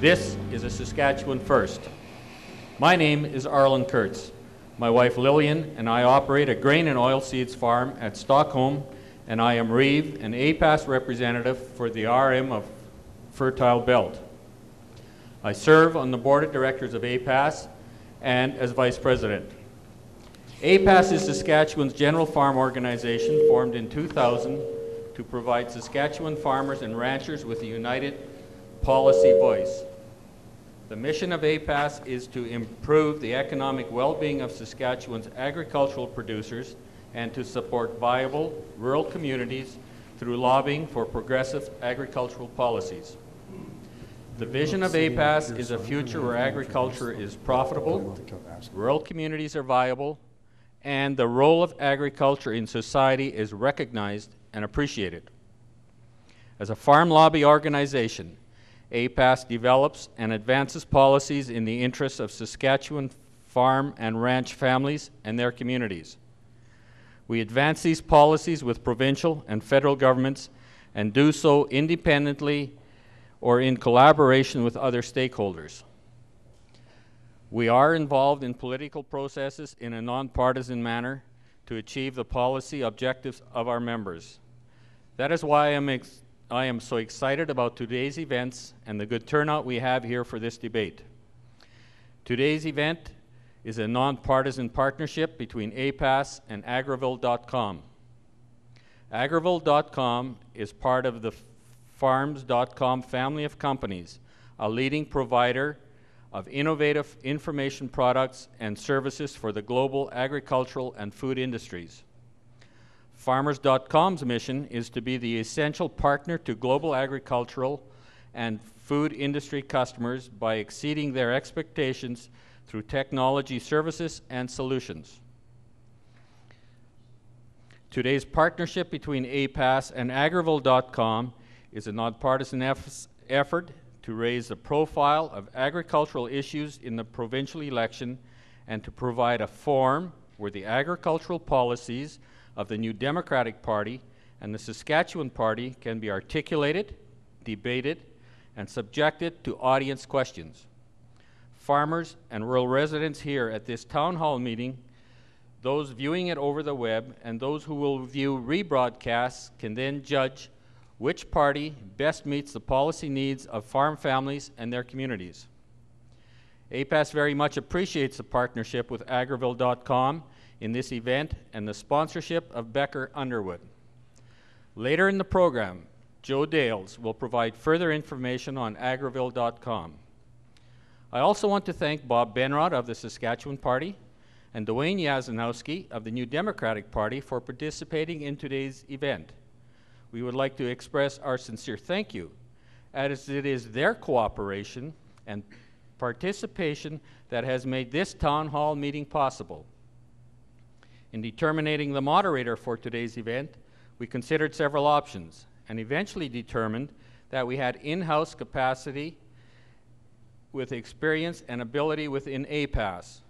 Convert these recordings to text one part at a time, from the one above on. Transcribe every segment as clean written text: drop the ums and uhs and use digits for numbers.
This is a Saskatchewan first. My name is Arlen Kurtz. My wife Lillian and I operate a grain and oilseeds farm at Stockholm, and I am Reeve, an APAS representative for the RM of Fertile Belt. I serve on the board of directors of APAS and as vice president. APAS is Saskatchewan's general farm organization formed in 2000 to provide Saskatchewan farmers and ranchers with a united policy voice. The mission of APAS is to improve the economic well-being of Saskatchewan's agricultural producers and to support viable rural communities through lobbying for progressive agricultural policies. The vision of APAS is a future where agriculture is profitable, rural communities are viable, and the role of agriculture in society is recognized and appreciated. As a farm lobby organization, APAS develops and advances policies in the interests of Saskatchewan farm and ranch families and their communities. We advance these policies with provincial and federal governments and do so independently or in collaboration with other stakeholders. We are involved in political processes in a nonpartisan manner to achieve the policy objectives of our members. That is why I am so excited about today's events and the good turnout we have here for this debate. Today's event is a nonpartisan partnership between APAS and Agraville.com. Agraville.com is part of the Farms.com family of companies, a leading provider of innovative information products and services for the global agricultural and food industries. Farmers.com's mission is to be the essential partner to global agricultural and food industry customers by exceeding their expectations through technology services and solutions. Today's partnership between APAS and Agraville.com is a nonpartisan effort to raise the profile of agricultural issues in the provincial election and to provide a forum where the agricultural policies of the new Democratic Party and the Saskatchewan Party can be articulated, debated, and subjected to audience questions. Farmers and rural residents here at this town hall meeting, those viewing it over the web, and those who will view rebroadcasts can then judge which party best meets the policy needs of farm families and their communities. APAS very much appreciates the partnership with Agraville.com in this event and the sponsorship of Becker Underwood. Later in the program, Joe Dales will provide further information on Agraville.com. I also want to thank Bob Benrod of the Saskatchewan Party and Dwayne Yazanowski of the New Democratic Party for participating in today's event. We would like to express our sincere thank you, as it is their cooperation and participation that has made this town hall meeting possible. In determining the moderator for today's event, we considered several options and eventually determined that we had in-house capacity with experience and ability within APAS.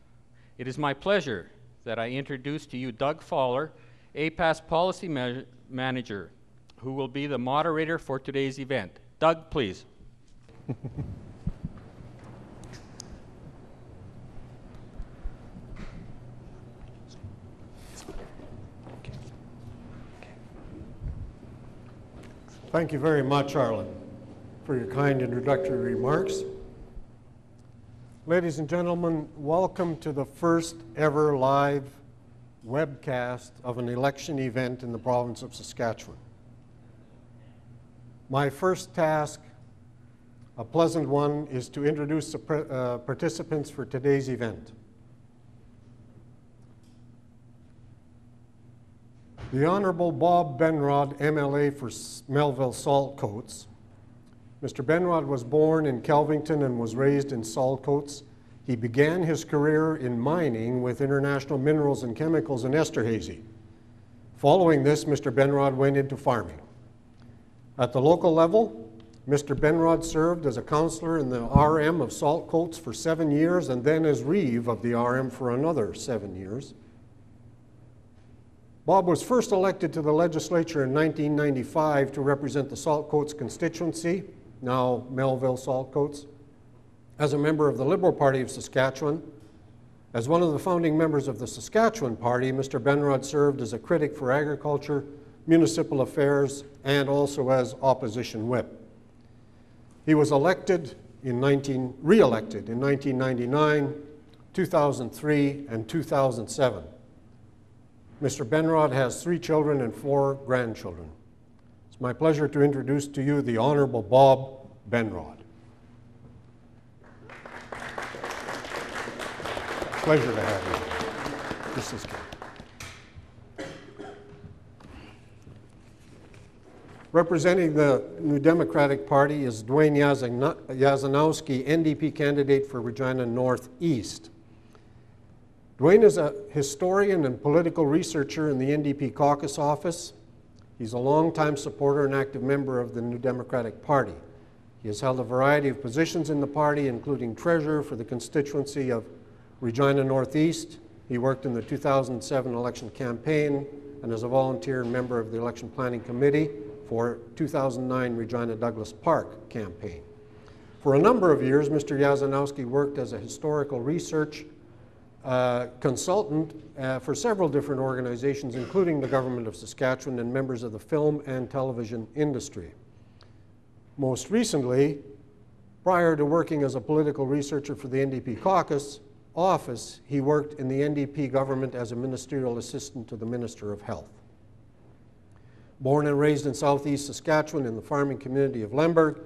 It is my pleasure that I introduce to you Doug Fowler, APAS Policy Manager, who will be the moderator for today's event. Doug, please. Thank you very much, Arlen, for your kind introductory remarks. Ladies and gentlemen, welcome to the first ever live webcast of an election event in the province of Saskatchewan. My first task, a pleasant one, is to introduce the participants for today's event. The Honorable Bob Benrod, MLA for Melville Saltcoats. Mr. Benrod was born in Kelvington and was raised in Saltcoats. He began his career in mining with International Minerals and Chemicals in Esterhazy. Following this, Mr. Benrod went into farming. At the local level, Mr. Benrod served as a councillor in the RM of Saltcoats for 7 years and then as Reeve of the RM for another 7 years. Bob was first elected to the legislature in 1995 to represent the Saltcoats constituency, now Melville Saltcoats. as a member of the Liberal Party of Saskatchewan. As one of the founding members of the Saskatchewan Party, Mr. Benrod served as a critic for agriculture, municipal affairs, and also as opposition whip. He was re-elected in 1999, 2003, and 2007. Mr. Benrod has 3 children and 4 grandchildren. It's my pleasure to introduce to you the Honorable Bob Benrod. Pleasure to have you. This is good. Representing the New Democratic Party is Dwayne Yazanowski, NDP candidate for Regina Northeast. Dwayne is a historian and political researcher in the NDP caucus office. He's a longtime supporter and active member of the New Democratic Party. He has held a variety of positions in the party, including treasurer for the constituency of Regina Northeast. He worked in the 2007 election campaign and as a volunteer member of the election planning committee for 2009 Regina Douglas Park campaign. For a number of years, Mr. Yazanowski worked as a historical research consultant for several different organizations, including the Government of Saskatchewan and members of the film and television industry. Most recently, prior to working as a political researcher for the NDP caucus office, he worked in the NDP government as a ministerial assistant to the Minister of Health. Born and raised in southeast Saskatchewan in the farming community of Lemberg,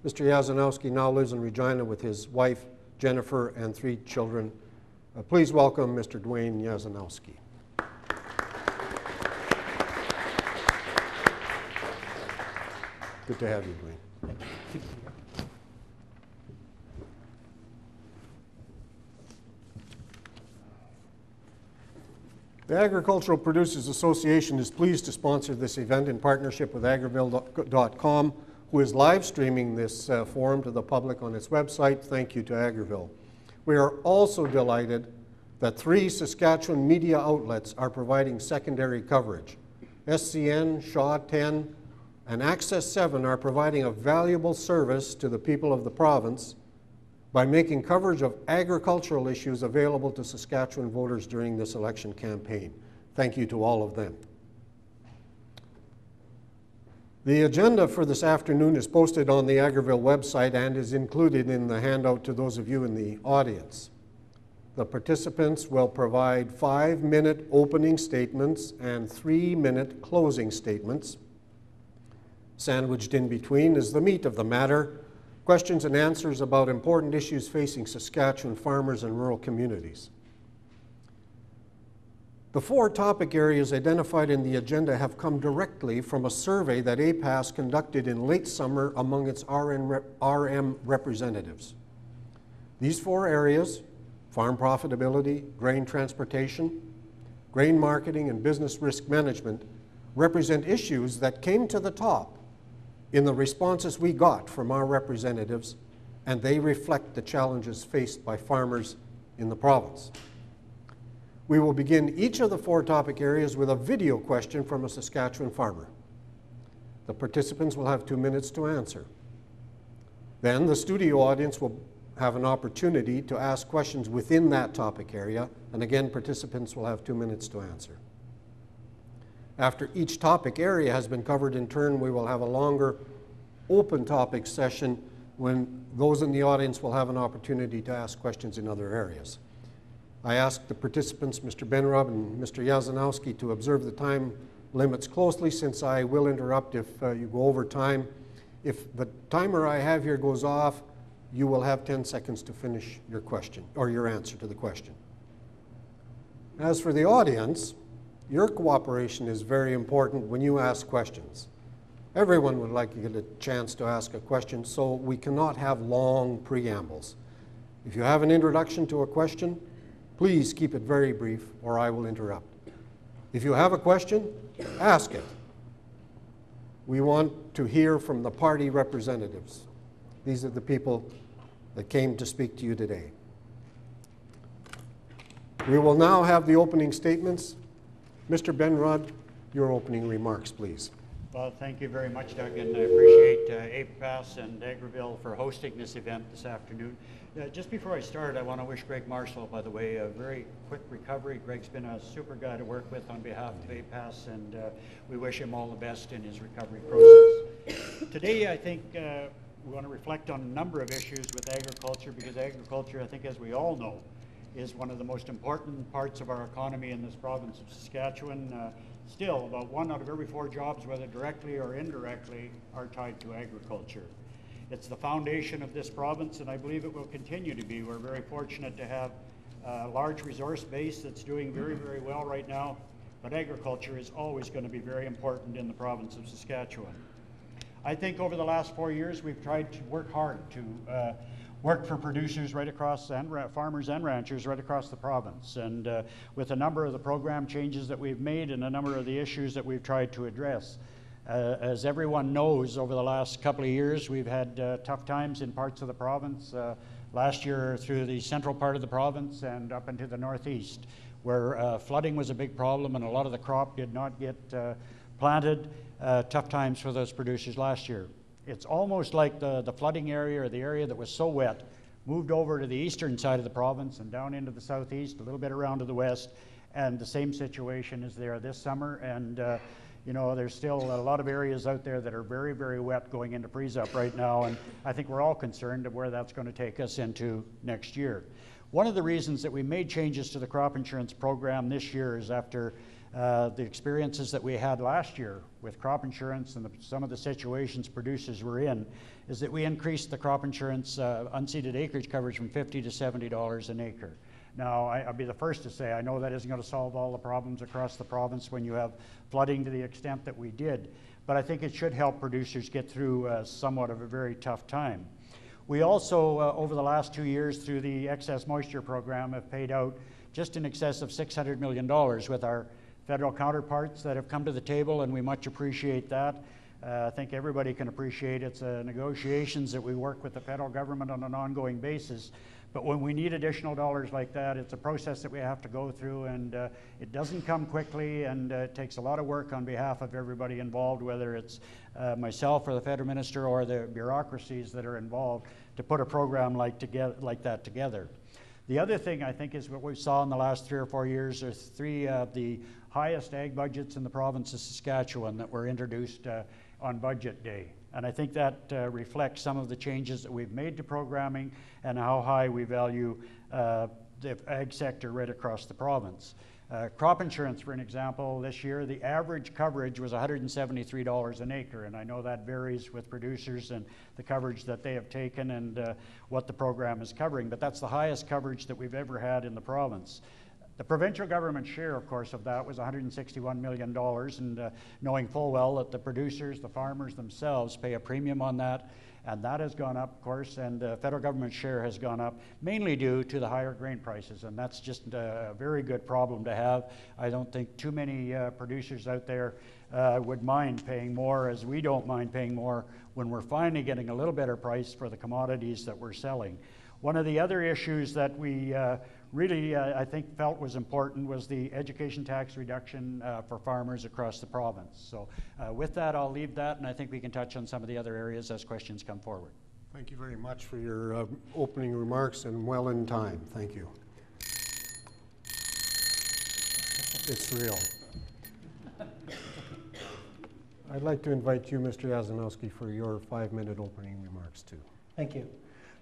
Mr. Yazanowski now lives in Regina with his wife, Jennifer, and 3 children. Please welcome Mr. Dwayne Yazanowski. Good to have you, Dwayne. The Agricultural Producers Association is pleased to sponsor this event in partnership with Agriville.com, who is live streaming this forum to the public on its website. Thank you to Agriville. We are also delighted that 3 Saskatchewan media outlets are providing secondary coverage. SCN, Shaw 10, and Access 7 are providing a valuable service to the people of the province by making coverage of agricultural issues available to Saskatchewan voters during this election campaign. Thank you to all of them. The agenda for this afternoon is posted on the Agriville website and is included in the handout to those of you in the audience. The participants will provide 5-minute opening statements and 3-minute closing statements. Sandwiched in between is the meat of the matter, questions and answers about important issues facing Saskatchewan farmers and rural communities. The 4 topic areas identified in the agenda have come directly from a survey that APAS conducted in late summer among its RM representatives. These 4 areas, farm profitability, grain transportation, grain marketing, and business risk management, represent issues that came to the top in the responses we got from our representatives, and they reflect the challenges faced by farmers in the province. We will begin each of the 4 topic areas with a video question from a Saskatchewan farmer. The participants will have 2 minutes to answer. Then the studio audience will have an opportunity to ask questions within that topic area, and again, participants will have 2 minutes to answer. After each topic area has been covered in turn, we will have a longer open topic session when those in the audience will have an opportunity to ask questions in other areas. I ask the participants, Mr. Benrod and Mr. Yazanowski, to observe the time limits closely, since I will interrupt if you go over time. If the timer I have here goes off, you will have 10 seconds to finish your question or your answer to the question. As for the audience, your cooperation is very important when you ask questions. Everyone would like to get a chance to ask a question, so we cannot have long preambles. If you have an introduction to a question, please keep it very brief or I will interrupt. If you have a question, ask it. We want to hear from the party representatives. These are the people that came to speak to you today. We will now have the opening statements. Mr. Benrod, your opening remarks, please. Well, thank you very much, Doug, and I appreciate APAS and Agriville for hosting this event this afternoon. Just before I start, I want to wish Greg Marshall, by the way, a very quick recovery. Greg's been a super guy to work with on behalf of APAS, and we wish him all the best in his recovery process. Today, I think we want to reflect on a number of issues with agriculture, because agriculture, I think, as we all know, is one of the most important parts of our economy in this province of Saskatchewan. Still, about 1 out of every 4 jobs, whether directly or indirectly, are tied to agriculture. It's the foundation of this province, and I believe it will continue to be. We're very fortunate to have a large resource base that's doing very, very well right now, but agriculture is always going to be very important in the province of Saskatchewan. I think over the last 4 years, we've tried to work hard to work for producers right across, and farmers and ranchers right across the province. And with a number of the program changes that we've made and a number of the issues that we've tried to address. As everyone knows, over the last couple of years, we've had tough times in parts of the province. Last year through the central part of the province and up into the northeast, where flooding was a big problem and a lot of the crop did not get planted. Tough times for those producers last year. It's almost like the flooding area, or the area that was so wet, moved over to the eastern side of the province and down into the southeast, a little bit around to the west, and the same situation is there this summer. And you know, there's still a lot of areas out there that are very, very wet going into freeze up right now, and I think we're all concerned of where that's going to take us into next year. One of the reasons that we made changes to the crop insurance program this year is after the experiences that we had last year with crop insurance and some of the situations producers were in, is that we increased the crop insurance unseeded acreage coverage from $50 to $70 an acre. Now, I'll be the first to say, I know that isn't going to solve all the problems across the province when you have flooding to the extent that we did, but I think it should help producers get through somewhat of a very tough time. We also, over the last 2 years, through the excess moisture program, have paid out just in excess of $600 million with our federal counterparts that have come to the table, and we much appreciate that. I think everybody can appreciate it's negotiations that we work with the federal government on an ongoing basis. But when we need additional dollars like that, it's a process that we have to go through, and it doesn't come quickly, and it takes a lot of work on behalf of everybody involved, whether it's myself or the federal minister or the bureaucracies that are involved to put a program like that together. The other thing I think is what we saw in the last 3 or 4 years are 3 of the highest ag budgets in the province of Saskatchewan that were introduced on budget day. And I think that reflects some of the changes that we've made to programming and how high we value the ag sector right across the province. Crop insurance, for an example, this year the average coverage was $173 an acre, and I know that varies with producers and the coverage that they have taken and what the program is covering, but that's the highest coverage that we've ever had in the province. The provincial government share, of course, of that was $161 million, and knowing full well that the producers, the farmers themselves, pay a premium on that, and that has gone up, of course, and the federal government share has gone up, mainly due to the higher grain prices, and that's just a very good problem to have. I don't think too many producers out there would mind paying more, as we don't mind paying more when we're finally getting a little better price for the commodities that we're selling. One of the other issues that we really, I think, felt was important was the education tax reduction for farmers across the province. So with that, I'll leave that, and I think we can touch on some of the other areas as questions come forward. Thank you very much for your opening remarks, and well in time. Thank you. It's real. I'd like to invite you, Mr. Yazanowski, for your 5-minute opening remarks, too. Thank you.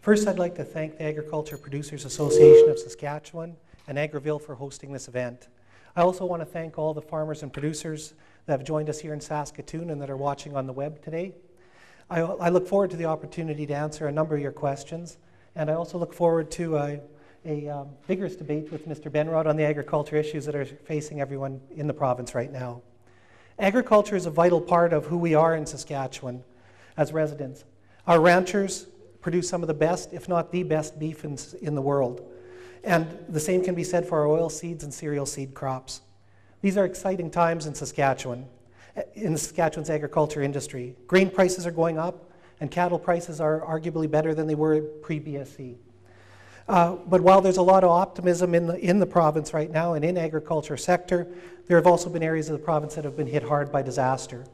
First, I'd like to thank the Agriculture Producers Association of Saskatchewan and Agriville for hosting this event. I also want to thank all the farmers and producers that have joined us here in Saskatoon and that are watching on the web today. I look forward to the opportunity to answer a number of your questions, and I also look forward to a vigorous debate with Mr. Benrod on the agriculture issues that are facing everyone in the province right now. Agriculture is a vital part of who we are in Saskatchewan as residents. Our ranchers produce some of the best, if not the best, beef in the world. And the same can be said for our oil seeds and cereal seed crops. These are exciting times in Saskatchewan, in Saskatchewan's agriculture industry. Grain prices are going up, and cattle prices are arguably better than they were pre-BSE. But while there's a lot of optimism in the province right now and in agriculture sector, there have also been areas of the province that have been hit hard by disaster.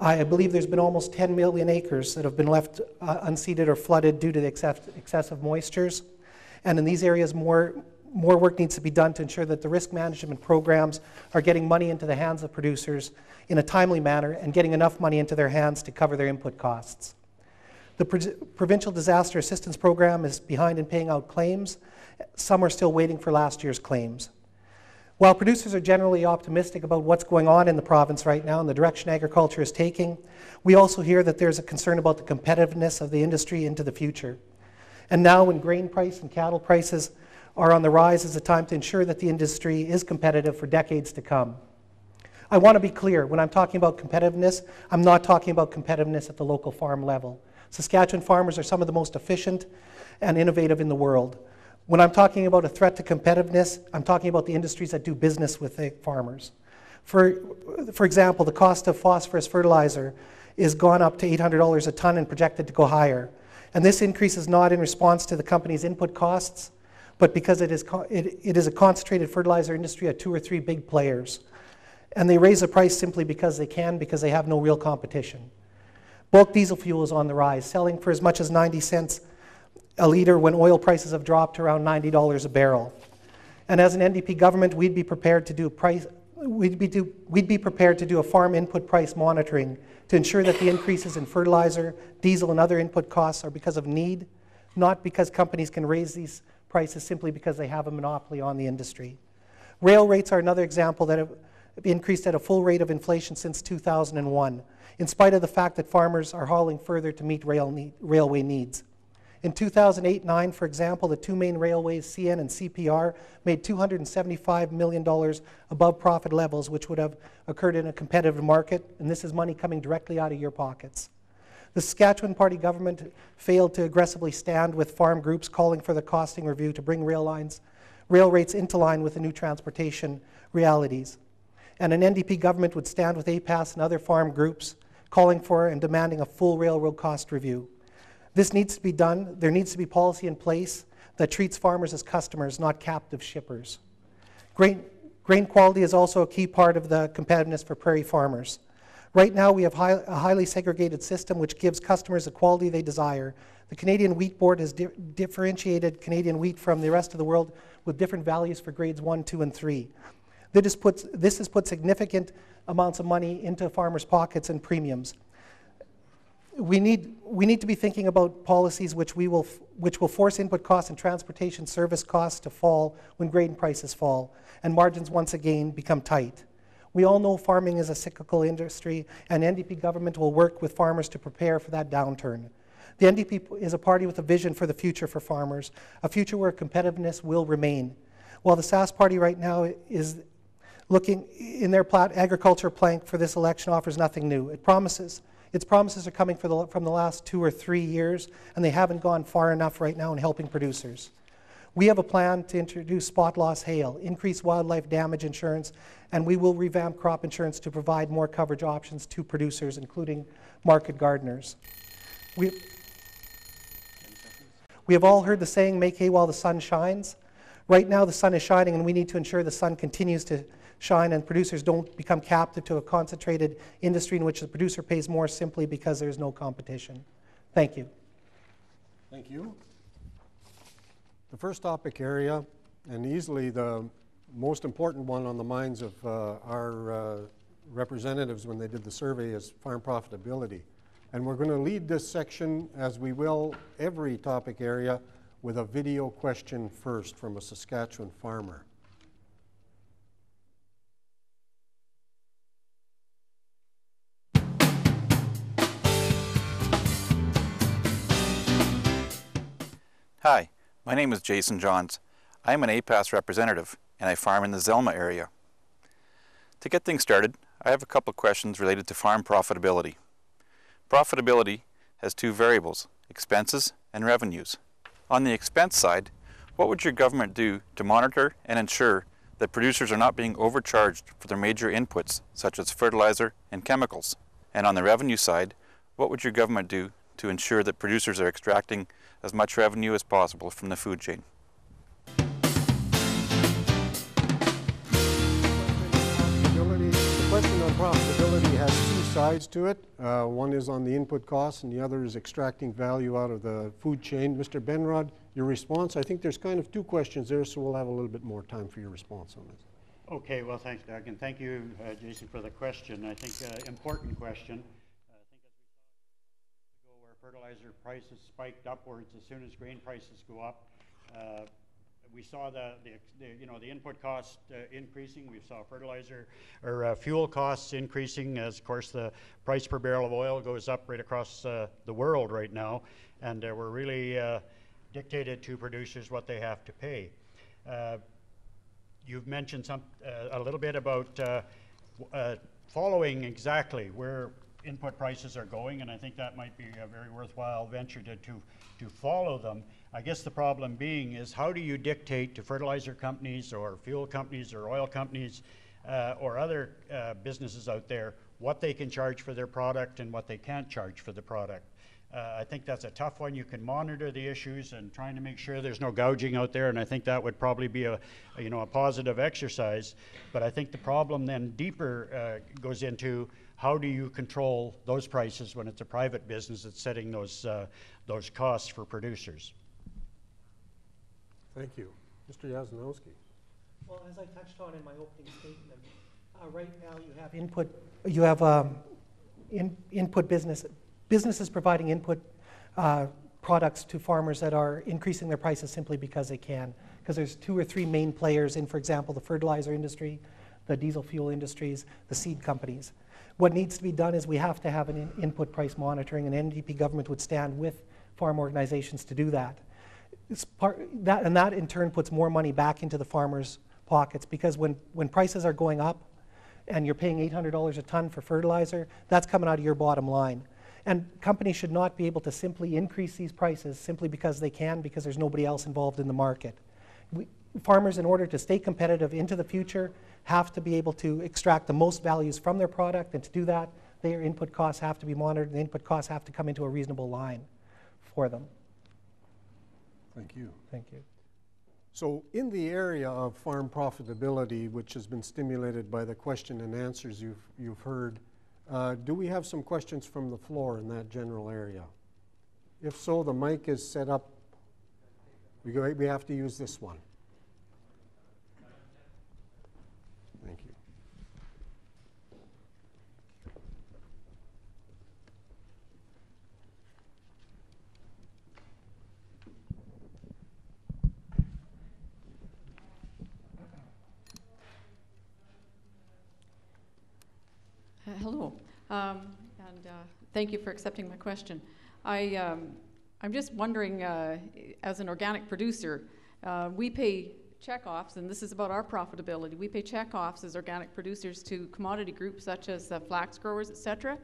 I believe there's been almost 10 million acres that have been left unseeded or flooded due to the excessive moistures. And in these areas, more work needs to be done to ensure that the risk management programs are getting money into the hands of producers in a timely manner and getting enough money into their hands to cover their input costs. The Provincial Disaster Assistance Program is behind in paying out claims. Some are still waiting for last year's claims. While producers are generally optimistic about what's going on in the province right now and the direction agriculture is taking, we also hear that there's a concern about the competitiveness of the industry into the future. And now when grain price and cattle prices are on the rise is the time to ensure that the industry is competitive for decades to come. I want to be clear, when I'm talking about competitiveness, I'm not talking about competitiveness at the local farm level. Saskatchewan farmers are some of the most efficient and innovative in the world. When I'm talking about a threat to competitiveness, I'm talking about the industries that do business with the farmers. For example, the cost of phosphorus fertilizer is gone up to $800 a ton and projected to go higher. And this increase is not in response to the company's input costs, but because it is a concentrated fertilizer industry at 2 or 3 big players. And they raise the price simply because they can, because they have no real competition. Bulk diesel fuel is on the rise, selling for as much as 90 cents a litre when oil prices have dropped to around $90 a barrel. And as an NDP government, we'd be prepared to do a farm input price monitoring to ensure that the increases in fertilizer, diesel, and other input costs are because of need, not because companies can raise these prices simply because they have a monopoly on the industry. Rail rates are another example that have increased at a full rate of inflation since 2001, in spite of the fact that farmers are hauling further to meet railway needs. In 2008-9, for example, the 2 main railways, CN and CPR, made $275 million above profit levels, which would have occurred in a competitive market, and this is money coming directly out of your pockets. The Saskatchewan Party government failed to aggressively stand with farm groups calling for the costing review to bring rail rates into line with the new transportation realities. And an NDP government would stand with APAS and other farm groups calling for and demanding a full railroad cost review. This needs to be done. There needs to be policy in place that treats farmers as customers, not captive shippers. Grain quality is also a key part of the competitiveness for prairie farmers. Right now, we have a highly segregated system which gives customers the quality they desire. The Canadian Wheat Board has differentiated Canadian wheat from the rest of the world with different values for grades 1, 2, and 3. This has put significant amounts of money into farmers' pockets and premiums. We need to be thinking about policies which will force input costs and transportation service costs to fall when grain prices fall and margins once again become tight. We all know farming is a cyclical industry, and NDP government will work with farmers to prepare for that downturn. The NDP is a party with a vision for the future for farmers, a future where competitiveness will remain. While the Sask Party right now is looking in their agriculture plank for this election offers nothing new. Its promises are coming from the last 2 or 3 years, and they haven't gone far enough right now in helping producers. We have a plan to introduce spot loss hail, increase wildlife damage insurance, and we will revamp crop insurance to provide more coverage options to producers, including market gardeners. We have all heard the saying, make hay while the sun shines. Right now the sun is shining, and we need to ensure the sun continues to shine and producers don't become captive to a concentrated industry in which the producer pays more simply because there's no competition. Thank you. Thank you. The first topic area, and easily the most important one on the minds of our representatives when they did the survey, is farm profitability. And we're going to lead this section, as we will every topic area, with a video question first from a Saskatchewan farmer. Hi, my name is Jason Johns. I am an APAS representative, and I farm in the Zelma area. To get things started, I have a couple questions related to farm profitability. Profitability has 2 variables, expenses and revenues. On the expense side, what would your government do to monitor and ensure that producers are not being overcharged for their major inputs, such as fertilizer and chemicals? And on the revenue side, what would your government do to ensure that producers are extracting as much revenue as possible from the food chain? The question on profitability has 2 sides to it. One is on the input costs and the other is extracting value out of the food chain. Mr. Benrod, your response, I think there's kind of two questions there, so we'll have a little bit more time for your response on this. Okay, well, thanks, Doug, and thank you, Jason, for the question. I think important question. I think as we saw where fertilizer prices spiked upwards as soon as grain prices go up, we saw the input cost increasing. We saw fertilizer or fuel costs increasing as, of course, the price per barrel of oil goes up right across the world right now, and we're really dictated to producers what they have to pay. You've mentioned a little bit about following exactly where input prices are going, and I think that might be a very worthwhile venture to follow them. I guess the problem being is, how do you dictate to fertilizer companies or fuel companies or oil companies or other businesses out there what they can charge for their product and what they can't charge for the product? I think that's a tough one. You can monitor the issues and trying to make sure there's no gouging out there, and I think that would probably be a positive exercise. But I think the problem then deeper goes into, how do you control those prices when it's a private business that's setting those costs for producers? Thank you. Mr. Yazanowski. Well, as I touched on in my opening statement, right now you have input businesses providing input products to farmers that are increasing their prices simply because they can. Because there's 2 or 3 main players in, for example, the fertilizer industry, the diesel fuel industries, the seed companies. What needs to be done is we have to have an input price monitoring, and NDP government would stand with farm organizations to do that. That in turn puts more money back into the farmers' pockets, because when prices are going up and you're paying $800 a ton for fertilizer, that's coming out of your bottom line. And companies should not be able to simply increase these prices simply because they can, because there's nobody else involved in the market. Farmers, in order to stay competitive into the future, have to be able to extract the most values from their product, and to do that, their input costs have to be monitored, and the input costs have to come into a reasonable line for them. Thank you. Thank you. So in the area of farm profitability, which has been stimulated by the question and answers you've heard, do we have some questions from the floor in that general area? If so, the mic is set up. We have to use this one. Thank you. Hello, and thank you for accepting my question. I'm just wondering, as an organic producer, we pay checkoffs, and this is about our profitability. We pay checkoffs as organic producers to commodity groups such as flax growers, etc.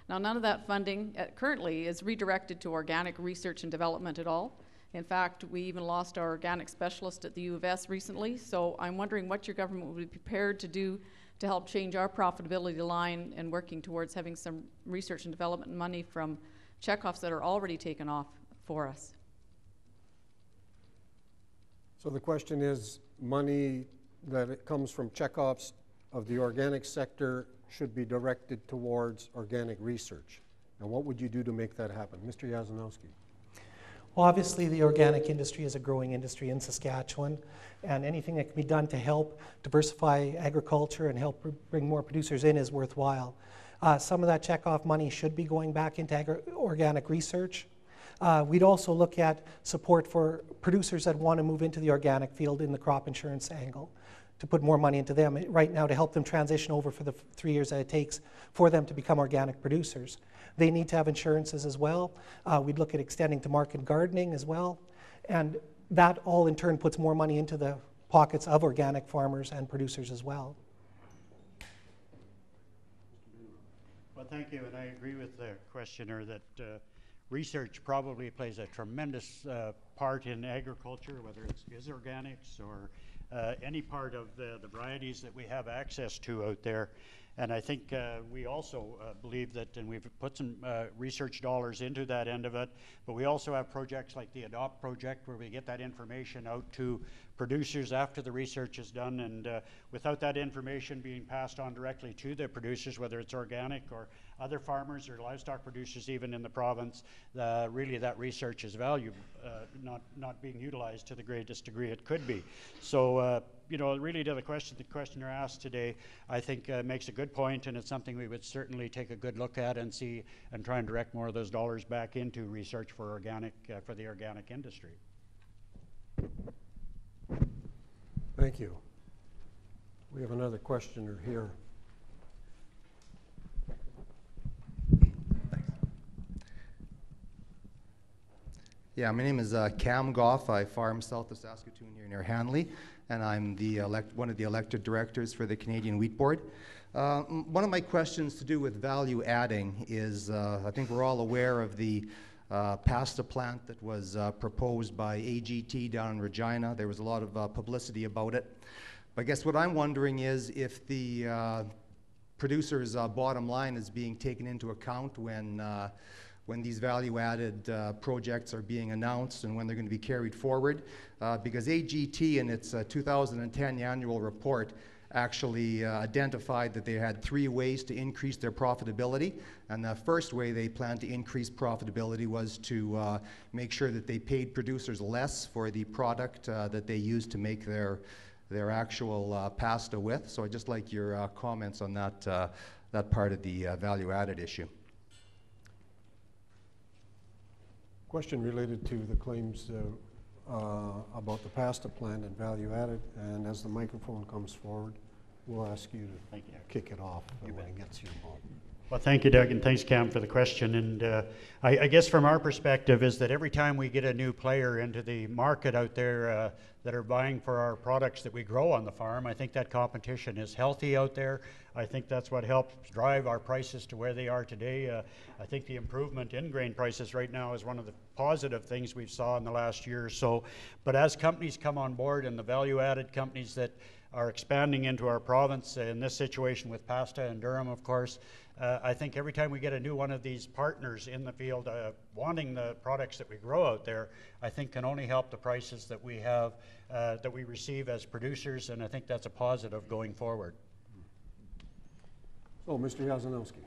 Now, none of that funding currently is redirected to organic research and development at all. In fact, we even lost our organic specialist at the U of S recently, so I'm wondering what your government would be prepared to do to help change our profitability line and working towards having some research and development money from checkoffs that are already taken off for us. So the question is, money that it comes from checkoffs of the organic sector should be directed towards organic research. Now, what would you do to make that happen? Mr. Yazanowski. Well, obviously, the organic industry is a growing industry in Saskatchewan, and anything that can be done to help diversify agriculture and help bring more producers in is worthwhile. Some of that checkoff money should be going back into organic research. We'd also look at support for producers that want to move into the organic field in the crop insurance angle, to put more money into them right now to help them transition over for the 3 years that it takes for them to become organic producers. They need to have insurances as well. We'd look at extending to market gardening as well. And that all in turn puts more money into the pockets of organic farmers and producers as well. Well, thank you, and I agree with the questioner that research probably plays a tremendous part in agriculture, whether it's organics or any part of the varieties that we have access to out there. And I think we also believe that, and we've put some research dollars into that end of it, but we also have projects like the ADOPT project where we get that information out to producers after the research is done, and without that information being passed on directly to the producers, whether it's organic or other farmers or livestock producers even in the province, really that research is valuable, not being utilized to the greatest degree it could be. So you know, really to the questioner asked today, I think makes a good point, and it's something we would certainly take a good look at and see and try and direct more of those dollars back into research for organic, for the organic industry. Thank you. We have another questioner here. Yeah, my name is Cam Goff. I farm south of Saskatoon here near Hanley, and I'm the one of the elected directors for the Canadian Wheat Board. One of my questions to do with value adding is, I think we're all aware of the pasta plant that was proposed by AGT down in Regina. There was a lot of publicity about it. But I guess what I'm wondering is if the producer's bottom line is being taken into account when these value-added projects are being announced and when they're going to be carried forward. Because AGT in its 2010 annual report actually identified that they had 3 ways to increase their profitability. And the first way they planned to increase profitability was to make sure that they paid producers less for the product that they used to make their actual pasta with. So I'd just like your comments on that part of the value-added issue. Question related to the claims about the pasta plant and value added, and as the microphone comes forward, we'll ask you to kick it off when it gets you involved. Well, thank you, Doug, and thanks, Cam, for the question. And I guess from our perspective is that every time we get a new player into the market out there that are buying for our products that we grow on the farm, I think that competition is healthy out there. I think that's what helps drive our prices to where they are today. I think the improvement in grain prices right now is one of the positive things we've saw in the last year or so. But as companies come on board and the value-added companies that are expanding into our province, in this situation with pasta and Durham, of course, I think every time we get a new one of these partners in the field wanting the products that we grow out there, I think can only help the prices that we have, that we receive as producers, and I think that's a positive going forward. So, Mr. Yazanowski.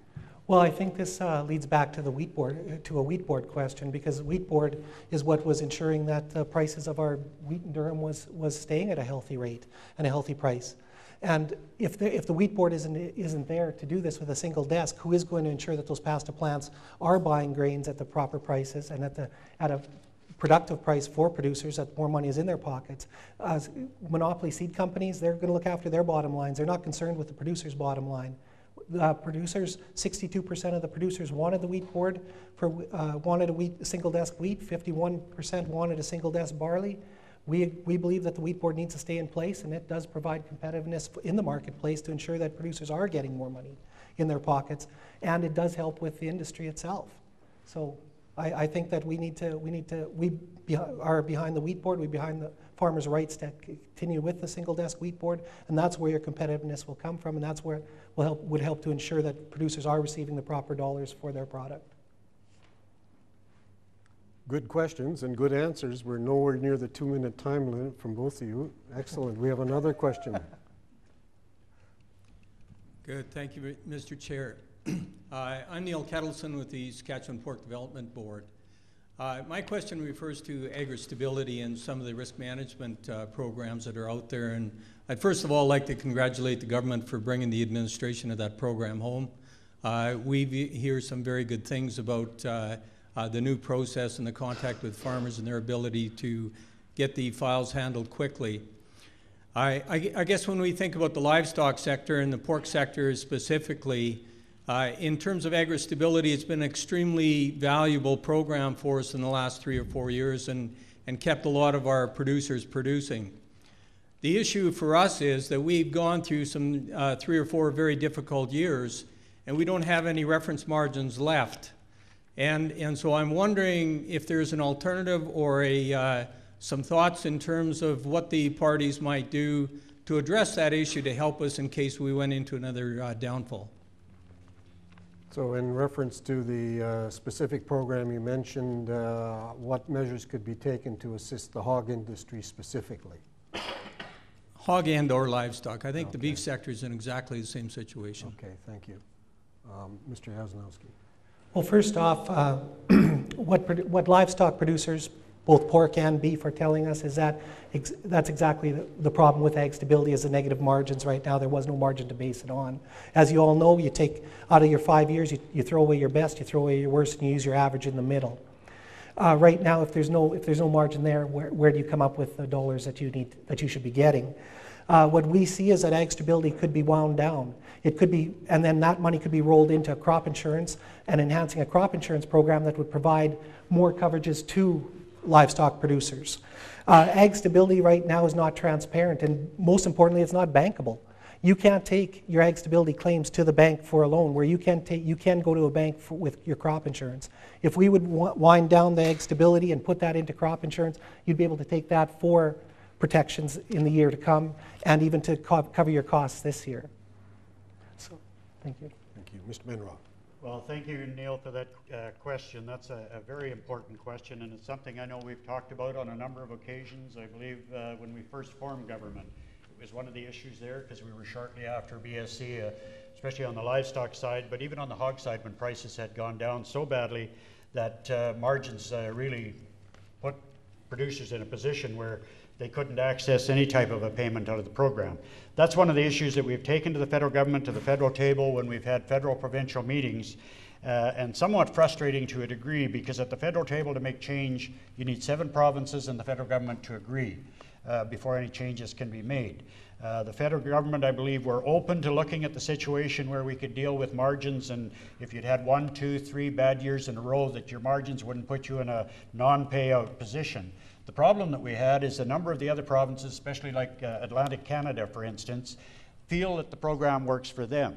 Well, I think this leads back to the wheat board, to a wheat board question, because wheat board is what was ensuring that the prices of our wheat in Durham was staying at a healthy rate and a healthy price. And if the wheat board isn't there to do this with a single desk, who is going to ensure that those pasta plants are buying grains at the proper prices and at a productive price for producers, that more money is in their pockets? Monopoly seed companies, they're going to look after their bottom lines. They're not concerned with the producer's bottom line. Producers, 62% of the producers wanted the wheat board wanted a single desk wheat. 51% wanted a single desk barley. We believe that the wheat board needs to stay in place, and it does provide competitiveness in the marketplace to ensure that producers are getting more money in their pockets, and it does help with the industry itself. So I think that we are behind the wheat board. We're behind the farmers' rights to continue with the single desk wheat board, and that's where your competitiveness will come from, and that's where would help to ensure that producers are receiving the proper dollars for their product. Good questions and good answers. We're nowhere near the 2-minute time limit from both of you. Excellent. We have another question. Good. Thank you, Mr. Chair. I'm Neil Kettleson with the Saskatchewan Pork Development Board. My question refers to agri-stability and some of the risk management programs that are out there. And I'd first of all like to congratulate the government for bringing the administration of that program home. We hear some very good things about the new process and the contact with farmers and their ability to get the files handled quickly. I guess when we think about the livestock sector and the pork sector specifically, in terms of agri-stability, it's been an extremely valuable program for us in the last 3 or 4 years and kept a lot of our producers producing. The issue for us is that we've gone through some 3 or 4 very difficult years, and we don't have any reference margins left. And so I'm wondering if there's an alternative or some thoughts in terms of what the parties might do to address that issue to help us in case we went into another downfall. So in reference to the specific program you mentioned, what measures could be taken to assist the hog industry specifically? Hog and or livestock. I think the beef sector is in exactly the same situation. Okay, thank you. Mr. Yazanowski. Well, first off, what livestock producers, both pork and beef, are telling us is that that's exactly the problem with ag stability is the negative margins right now. There was no margin to base it on. As you all know, you take out of your 5 years, you throw away your best, you throw away your worst, and you use your average in the middle. Right now, if there's no margin there, where do you come up with the dollars that you should be getting? What we see is that ag stability could be wound down. It could be, and then that money could be rolled into crop insurance and enhancing a crop insurance program that would provide more coverages to livestock producers. Ag stability right now is not transparent, and most importantly, it's not bankable. You can't take your ag stability claims to the bank for a loan, where you can go to a bank with your crop insurance. If we would wind down the ag stability and put that into crop insurance, you'd be able to take that for protections in the year to come, and even to cover your costs this year. So, thank you. Thank you. Mr. Menrod. Well, thank you, Neil, for that question. That's a very important question, and it's something I know we've talked about on a number of occasions. I believe when we first formed government, it was one of the issues there because we were shortly after BSC, especially on the livestock side, but even on the hog side when prices had gone down so badly that margins really put producers in a position where they couldn't access any type of a payment out of the program. That's one of the issues that we've taken to the federal government, to the federal table when we've had federal provincial meetings, and somewhat frustrating to a degree, because at the federal table to make change, you need 7 provinces and the federal government to agree before any changes can be made. The federal government, I believe, were open to looking at the situation where we could deal with margins, and if you'd had 1, 2, 3 bad years in a row, that your margins wouldn't put you in a non-payout position. The problem that we had is a number of the other provinces, especially like Atlantic Canada, for instance, feel that the program works for them.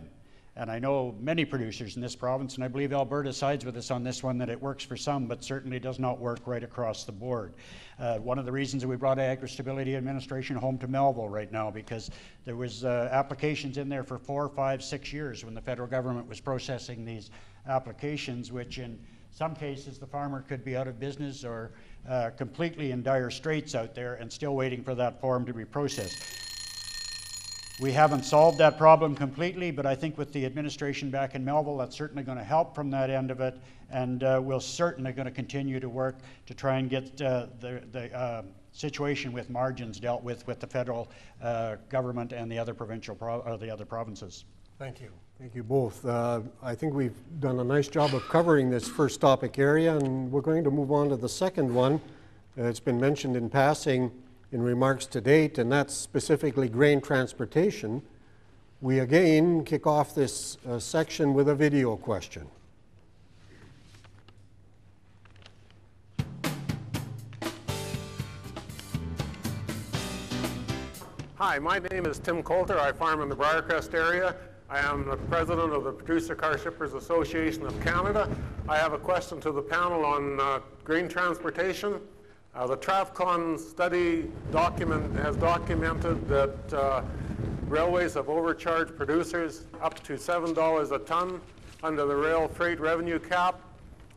And I know many producers in this province, and I believe Alberta sides with us on this one, that it works for some, but certainly does not work right across the board. One of the reasons that we brought Agri-Stability Administration home to Melville right now, because there was applications in there for 4, 5, 6 years when the federal government was processing these applications, which in some cases the farmer could be out of business or completely in dire straits out there and still waiting for that form to be processed. We haven't solved that problem completely, but I think with the administration back in Melville, that's certainly going to help from that end of it, and we're certainly going to continue to work to try and get the situation with margins dealt with the federal government and the other the other provinces. Thank you. Thank you both. I think we've done a nice job of covering this first topic area, and we're going to move on to the second one. It's been mentioned in passing in remarks to date, and that's specifically grain transportation. We again kick off this section with a video question. Hi, my name is Tim Coulter. I farm in the Briarcrest area. I am the president of the Producer Car Shippers Association of Canada. I have a question to the panel on grain transportation. The TRAFCON study has documented that railways have overcharged producers up to $7 a ton under the rail freight revenue cap.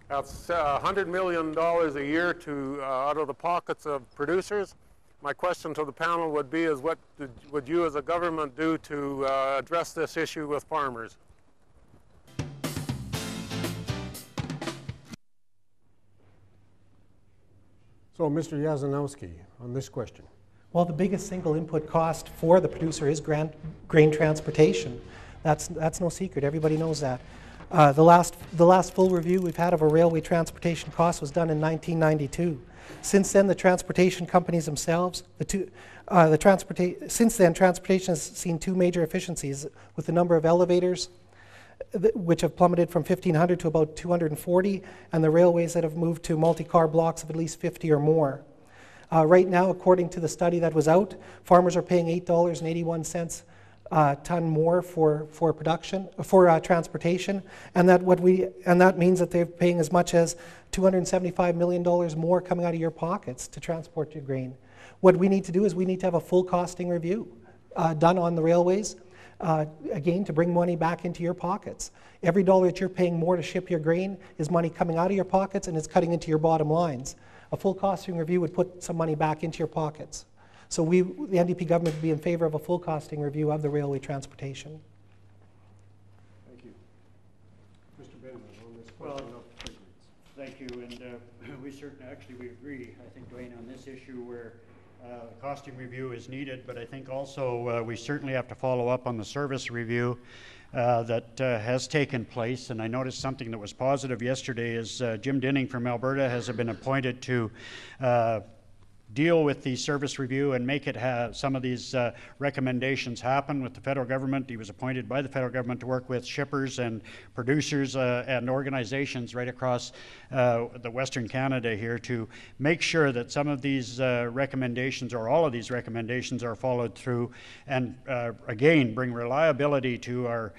That's $100 million a year out of the pockets of producers. My question to the panel would be is what would you as a government do to address this issue with farmers? So, Mr. Yazanowski, on this question. Well, the biggest single input cost for the producer is grain transportation. That's no secret. Everybody knows that. The last full review we've had of a railway transportation cost was done in 1992. Since then, the transportation companies themselves, since then, transportation has seen 2 major efficiencies with the number of elevators, which have plummeted from 1,500 to about 240, and the railways that have moved to multi-car blocks of at least 50 or more. Right now, according to the study that was out, farmers are paying $8.81 ton more for transportation, and that means that they're paying as much as $275 million more coming out of your pockets to transport your grain. What we need to do is we need to have a full costing review done on the railways, again, to bring money back into your pockets. Every dollar that you're paying more to ship your grain is money coming out of your pockets and it's cutting into your bottom lines. A full costing review would put some money back into your pockets. So the NDP government would be in favor of a full costing review of the railway transportation. Thank you. Mr. Benjamin, on this Well, question of freight rates. thank you, and we certainly, actually, we agree, I think, Dwayne, on this issue where a costing review is needed, but I think also we certainly have to follow up on the service review that has taken place. And I noticed something that was positive yesterday is Jim Dinning from Alberta has been appointed to deal with the service review and make it have some of these recommendations happen with the federal government. He was appointed by the federal government to work with shippers and producers and organizations right across the Western Canada here to make sure that some of these recommendations or all of these recommendations are followed through and again bring reliability to our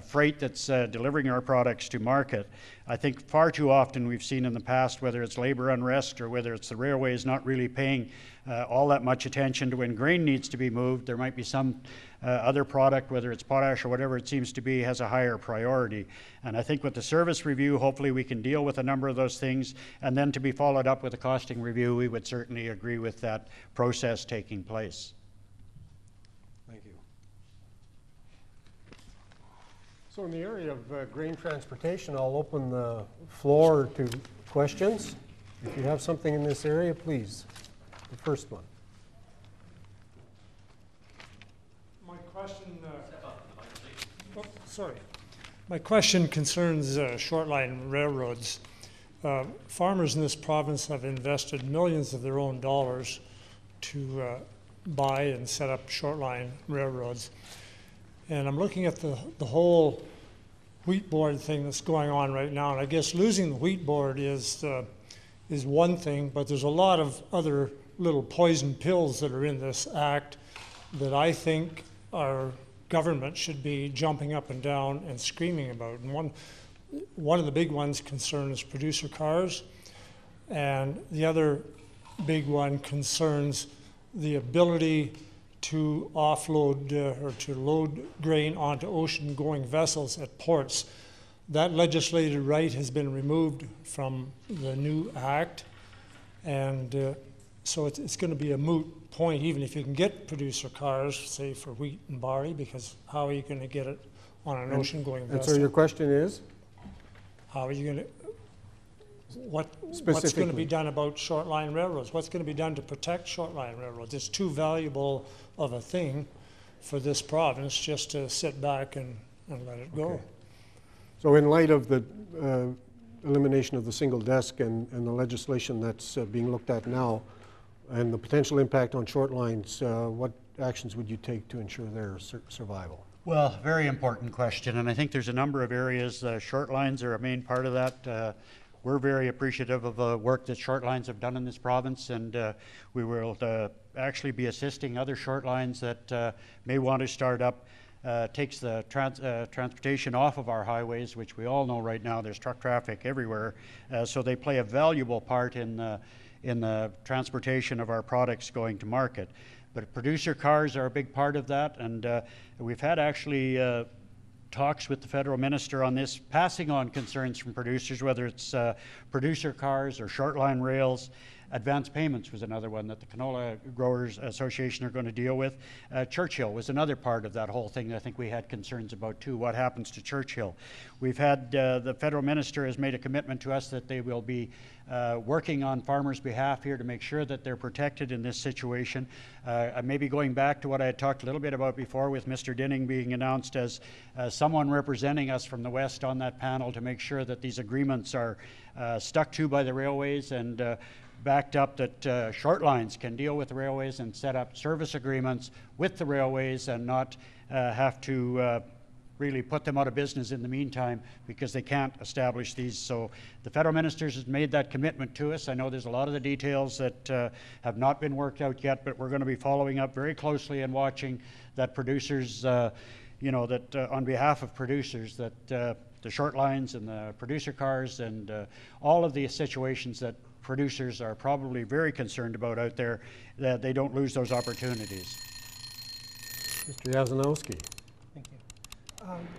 freight that's delivering our products to market. I think far too often we've seen in the past, whether it's labor unrest or whether it's the railways not really paying all that much attention to when grain needs to be moved, there might be some other product, whether it's potash or whatever it seems to be, has a higher priority. And I think with the service review, hopefully we can deal with a number of those things, and then to be followed up with a costing review, we would certainly agree with that process taking place. Thank you. So in the area of grain transportation, I'll open the floor to questions. If you have something in this area, please. The first one. My question, My question concerns short-line railroads. Farmers in this province have invested millions of their own dollars to buy and set up short-line railroads. And I'm looking at the whole wheat board thing that's going on right now. And I guess losing the wheat board is one thing, but there's a lot of other little poison pills that are in this act that I think our government should be jumping up and down and screaming about. And one of the big ones concerns producer cars, and the other big one concerns the ability to offload or to load grain onto ocean-going vessels at ports. That legislative right has been removed from the new act, and so it's going to be a moot point, even if you can get producer cars, say for wheat and barley, because how are you going to get it on an ocean-going vessel? And so your question is? How are you going to? What's going to be done about short-line railroads? What's going to be done to protect short-line railroads? It's too valuable of a thing for this province just to sit back and let it go. Okay. So in light of the elimination of the single desk and the legislation that's being looked at now and the potential impact on short lines, what actions would you take to ensure their survival? Well, very important question, and I think there's a number of areas. Short lines are a main part of that. We're very appreciative of the work that short lines have done in this province, and we will actually be assisting other short lines that may want to start up. Takes the transportation off of our highways, which we all know right now there's truck traffic everywhere, so they play a valuable part in the transportation of our products going to market. But producer cars are a big part of that, and we've had actually talks with the federal minister on this, passing on concerns from producers, whether it's producer cars or short line rails. Advance payments was another one that the Canola Growers Association are going to deal with. Churchill was another part of that whole thing that I think we had concerns about too. What happens to Churchill? We've had, the federal minister has made a commitment to us that they will be working on farmers' behalf here to make sure that they're protected in this situation. Maybe going back to what I had talked a little bit about before with Mr. Dinning being announced as someone representing us from the West on that panel to make sure that these agreements are stuck to by the railways and backed up, that short lines can deal with the railways and set up service agreements with the railways and not have to really put them out of business in the meantime because they can't establish these. So the federal ministers has made that commitment to us. I know there's a lot of the details that have not been worked out yet, but we're going to be following up very closely and watching that producers, that on behalf of producers, that the short lines and the producer cars and all of the situations that producers are probably very concerned about out there, that they don't lose those opportunities. Mr. Yazanowski. Thank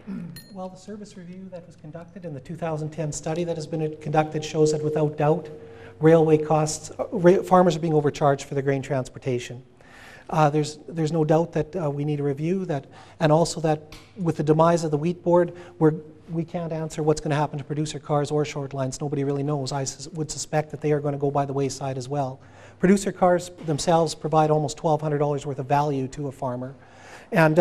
you. Well, the service review that was conducted and the 2010 study that has been conducted shows that without doubt, railway costs, farmers are being overcharged for their grain transportation. There's no doubt that we need a review that, and also that with the demise of the wheat board, we can't answer what's going to happen to producer cars or short lines. Nobody really knows. I would suspect that they are going to go by the wayside as well. Producer cars themselves provide almost $1,200 worth of value to a farmer. And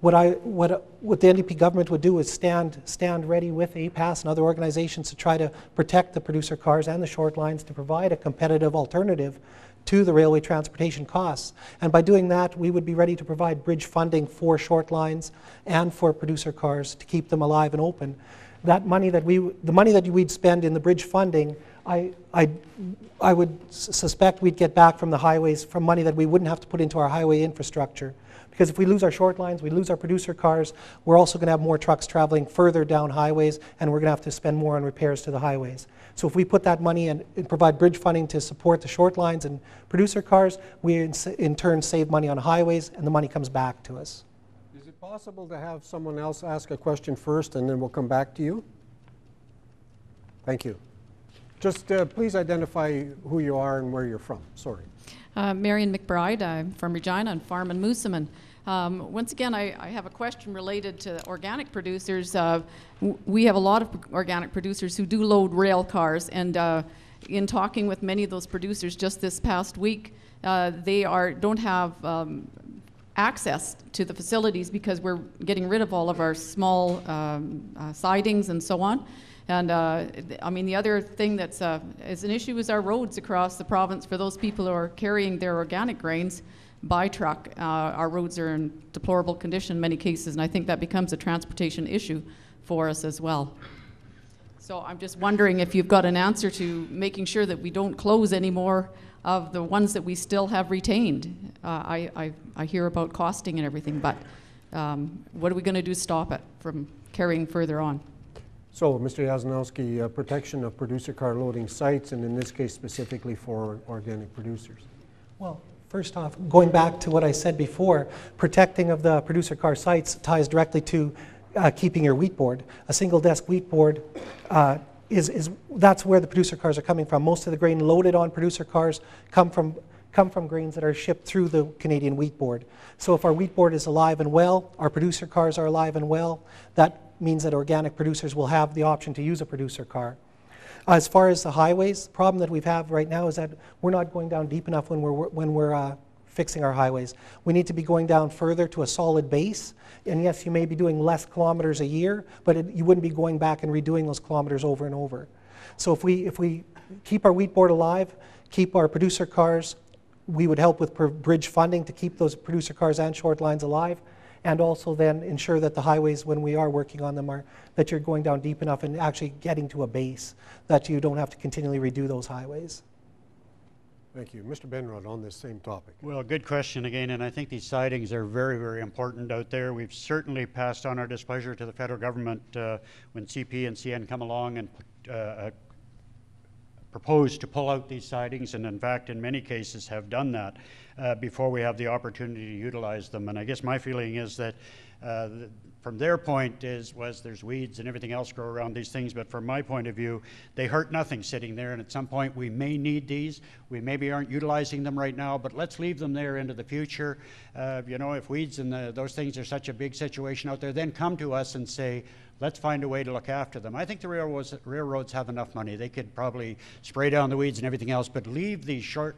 what the NDP government would do is stand ready with APAS and other organizations to try to protect the producer cars and the short lines to provide a competitive alternative to the railway transportation costs. And by doing that, we would be ready to provide bridge funding for short lines and for producer cars to keep them alive and open. That money that the money that we'd spend in the bridge funding, I would suspect we'd get back from the highways, from money that we wouldn't have to put into our highway infrastructure. Because if we lose our short lines, we lose our producer cars, we're also going to have more trucks traveling further down highways, and we're going to have to spend more on repairs to the highways. So if we put that money and provide bridge funding to support the short lines and producer cars, we in turn save money on highways, and the money comes back to us. Is it possible to have someone else ask a question first, and then we'll come back to you? Thank you. Just please identify who you are and where you're from. Sorry. Marion McBride, I'm from Regina and farm in Moosomin. Once again, I have a question related to organic producers. We have a lot of organic producers who do load rail cars, and in talking with many of those producers just this past week, they don't have access to the facilities because we're getting rid of all of our small sidings and so on. And I mean, the other thing that's is an issue is our roads across the province for those people who are carrying their organic grains by truck. Our roads are in deplorable condition in many cases, and I think that becomes a transportation issue for us as well. So I'm just wondering if you've got an answer to making sure that we don't close any more of the ones that we still have retained. I hear about costing and everything, but what are we going to do to stop it from carrying further on? So, Mr. Yazanowski, protection of producer car loading sites, and in this case specifically for organic producers. Well, first off, going back to what I said before, protecting of the producer car sites ties directly to keeping your wheat board. A single desk wheat board that's where the producer cars are coming from. Most of the grain loaded on producer cars come from grains that are shipped through the Canadian wheat board. So if our wheat board is alive and well, our producer cars are alive and well, that means that organic producers will have the option to use a producer car. As far as the highways, the problem that we have right now is that we're not going down deep enough when we're fixing our highways. We need to be going down further to a solid base. And yes, you may be doing less kilometers a year, but you wouldn't be going back and redoing those kilometers over and over. So if we keep our wheat board alive, keep our producer cars, we would help with bridge funding to keep those producer cars and short lines alive, and also then ensure that the highways, when we are working on them, that you're going down deep enough and actually getting to a base, that you don't have to continually redo those highways. Thank you. Mr. Benrod, on this same topic. Well, good question again, and I think these sidings are very, very important out there. We've certainly passed on our displeasure to the federal government when CP and CN come along and proposed to pull out these sidings, and in fact, in many cases have done that before we have the opportunity to utilize them. And I guess my feeling is that from their point was there's weeds and everything else grow around these things, but from my point of view, they hurt nothing sitting there, and at some point we may need these. We maybe aren't utilizing them right now, but let's leave them there into the future. You know, if weeds and those things are such a big situation out there, then come to us and say, let's find a way to look after them. I think the railroads have enough money. They could probably spray down the weeds and everything else, but leave these short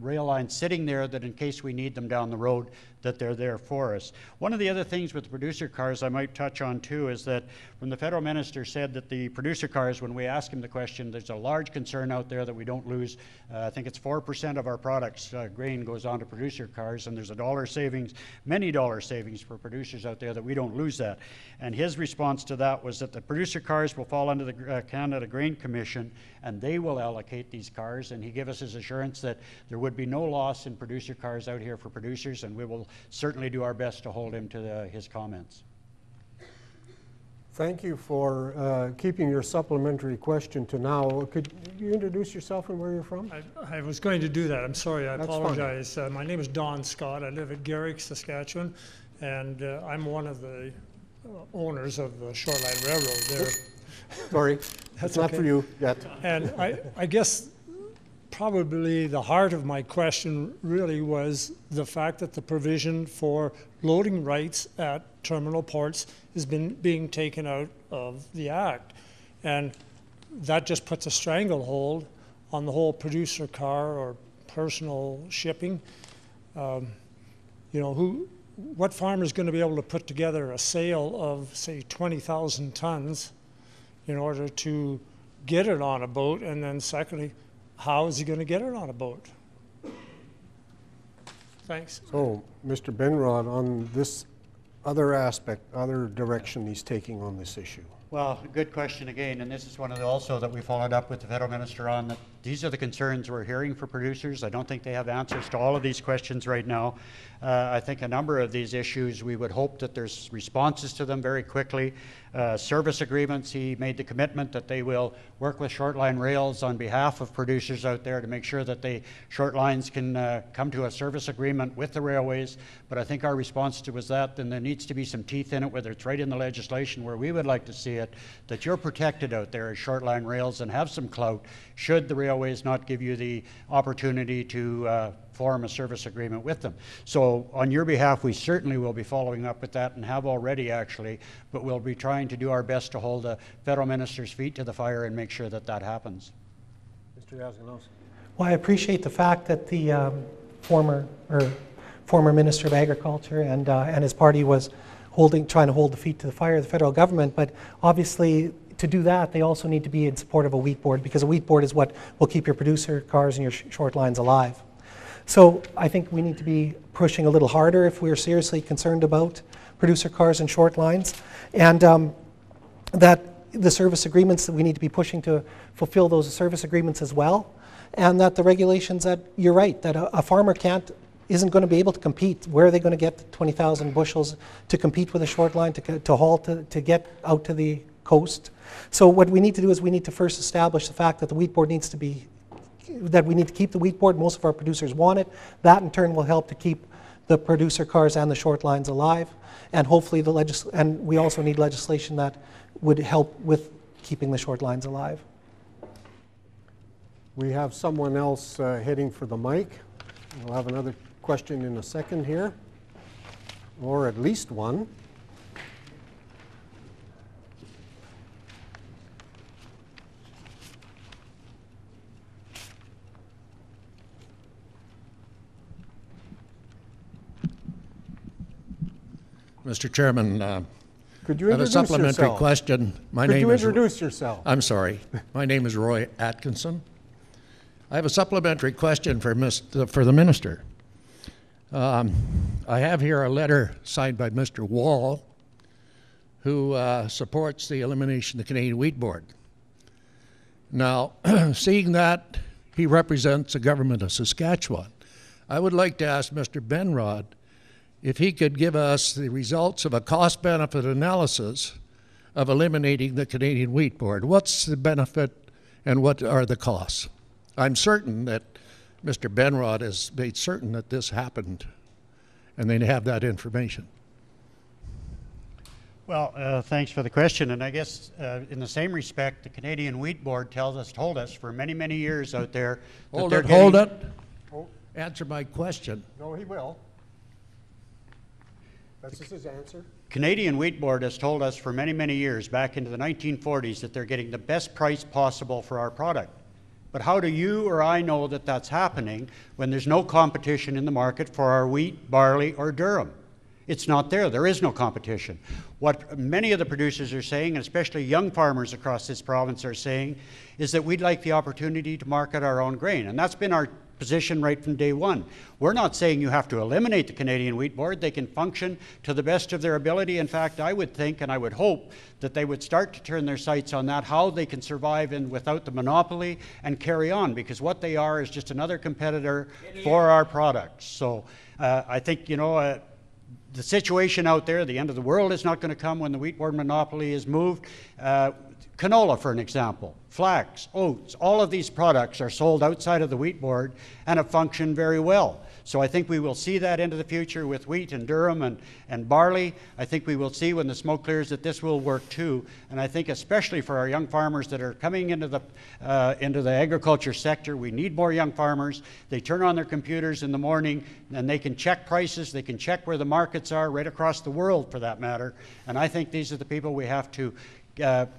rail lines sitting there that in case we need them down the road, that they're there for us. One of the other things with the producer cars I might touch on too is that when the federal minister said that the producer cars, when we ask him the question, there's a large concern out there that we don't lose. I think it's 4% of our products, grain, goes on to producer cars, and there's $1 savings, many dollar savings for producers out there, that we don't lose that. And his response to that was that the producer cars will fall under the Canada Grain Commission, and they will allocate these cars, and he gave us his assurance that there would be no loss in producer cars out here for producers, and we will certainly do our best to hold him to his comments. Thank you for keeping your supplementary question to now. Could you introduce yourself and where you're from? I was going to do that. I'm sorry. I That's apologize. My name is Don Scott. I live at Garrick, Saskatchewan, and I'm one of the owners of the Shoreline Railroad there. Sorry, that's not for you yet. And I guess probably the heart of my question really was the fact that the provision for loading rights at terminal ports has been being taken out of the Act. And that just puts a stranglehold on the whole producer car or personal shipping. You know, what farmer is going to be able to put together a sale of, say, 20,000 tons in order to get it on a boat? And then secondly, how is he going to get it on a boat? Thanks. So, Mr. Benrod, on this other aspect, other direction he's taking on this issue. Well, good question again, and this is one of the also that we followed up with the federal minister on, that these are the concerns we're hearing for producers. I don't think they have answers to all of these questions right now. I think a number of these issues, we would hope that there's responses to them very quickly. Service agreements, he made the commitment that they will work with short line rails on behalf of producers out there to make sure that short lines can come to a service agreement with the railways. But I think our response to was that, then there needs to be some teeth in it, whether it's right in the legislation where we would like to see it, that you're protected out there as short line rails and have some clout should the railways not give you the opportunity to form a service agreement with them. So on your behalf, we certainly will be following up with that and have already actually, but we'll be trying to do our best to hold the federal minister's feet to the fire and make sure that that happens. Mr. Yazganos. Well, I appreciate the fact that the former Minister of Agriculture and his party was trying to hold the feet to the fire of the federal government, but obviously to do that, they also need to be in support of a wheat board, because a wheat board is what will keep your producer cars and your short lines alive. So I think we need to be pushing a little harder if we're seriously concerned about producer cars and short lines, and that the service agreements, that we need to be pushing to fulfill those service agreements as well, and that the regulations, that you're right, that a farmer isn't going to be able to compete. Where are they going to get 20,000 bushels to compete with a short line, to haul to get out to the coast? So what we need to do is we need to first establish the fact that the wheat board needs to be, that we need to keep the wheat board. Most of our producers want it. That in turn will help to keep the producer cars and the short lines alive. And hopefully and we also need legislation that would help with keeping the short lines alive. We have someone else heading for the mic. We'll have another question in a second here, or at least one. Mr. Chairman, could you I have a introduce supplementary yourself? question. Could you introduce yourself? I'm sorry. My name is Roy Atkinson. I have a supplementary question for the minister. I have here a letter signed by Mr. Wall, who supports the elimination of the Canadian Wheat Board. Now, seeing that he represents the government of Saskatchewan, I would like to ask Mr. Benrod if he could give us the results of a cost-benefit analysis of eliminating the Canadian Wheat Board. What's the benefit and what are the costs? I'm certain that Mr. Benrod has made certain that this happened, and they have that information. Well, thanks for the question, and I guess in the same respect, the Canadian Wheat Board told us for many, many years out there that Hold they're it, hold getting... it. Answer my question. No, he will. That's his answer. Canadian Wheat Board has told us for many, many years, back into the 1940s, that they're getting the best price possible for our product. But how do you or I know that that's happening when there's no competition in the market for our wheat, barley, or durum? It's not there. There is no competition. What many of the producers are saying, and especially young farmers across this province are saying, is that we'd like the opportunity to market our own grain. And that's been our position right from day one. We're not saying you have to eliminate the Canadian Wheat Board. They can function to the best of their ability. In fact, I would think and I would hope that they would start to turn their sights on that, how they can survive without the monopoly and carry on, because what they are is just another competitor for our products. So I think, the situation out there, the end of the world is not going to come when the wheat board monopoly is moved. Canola, for an example, flax, oats, all of these products are sold outside of the wheat board and have functioned very well. So I think we will see that into the future with wheat and durum and barley. I think we will see when the smoke clears that this will work too. And I think especially for our young farmers that are coming into the agriculture sector, we need more young farmers. They turn on their computers in the morning and they can check prices, they can check where the markets are right across the world for that matter. And I think these are the people we have to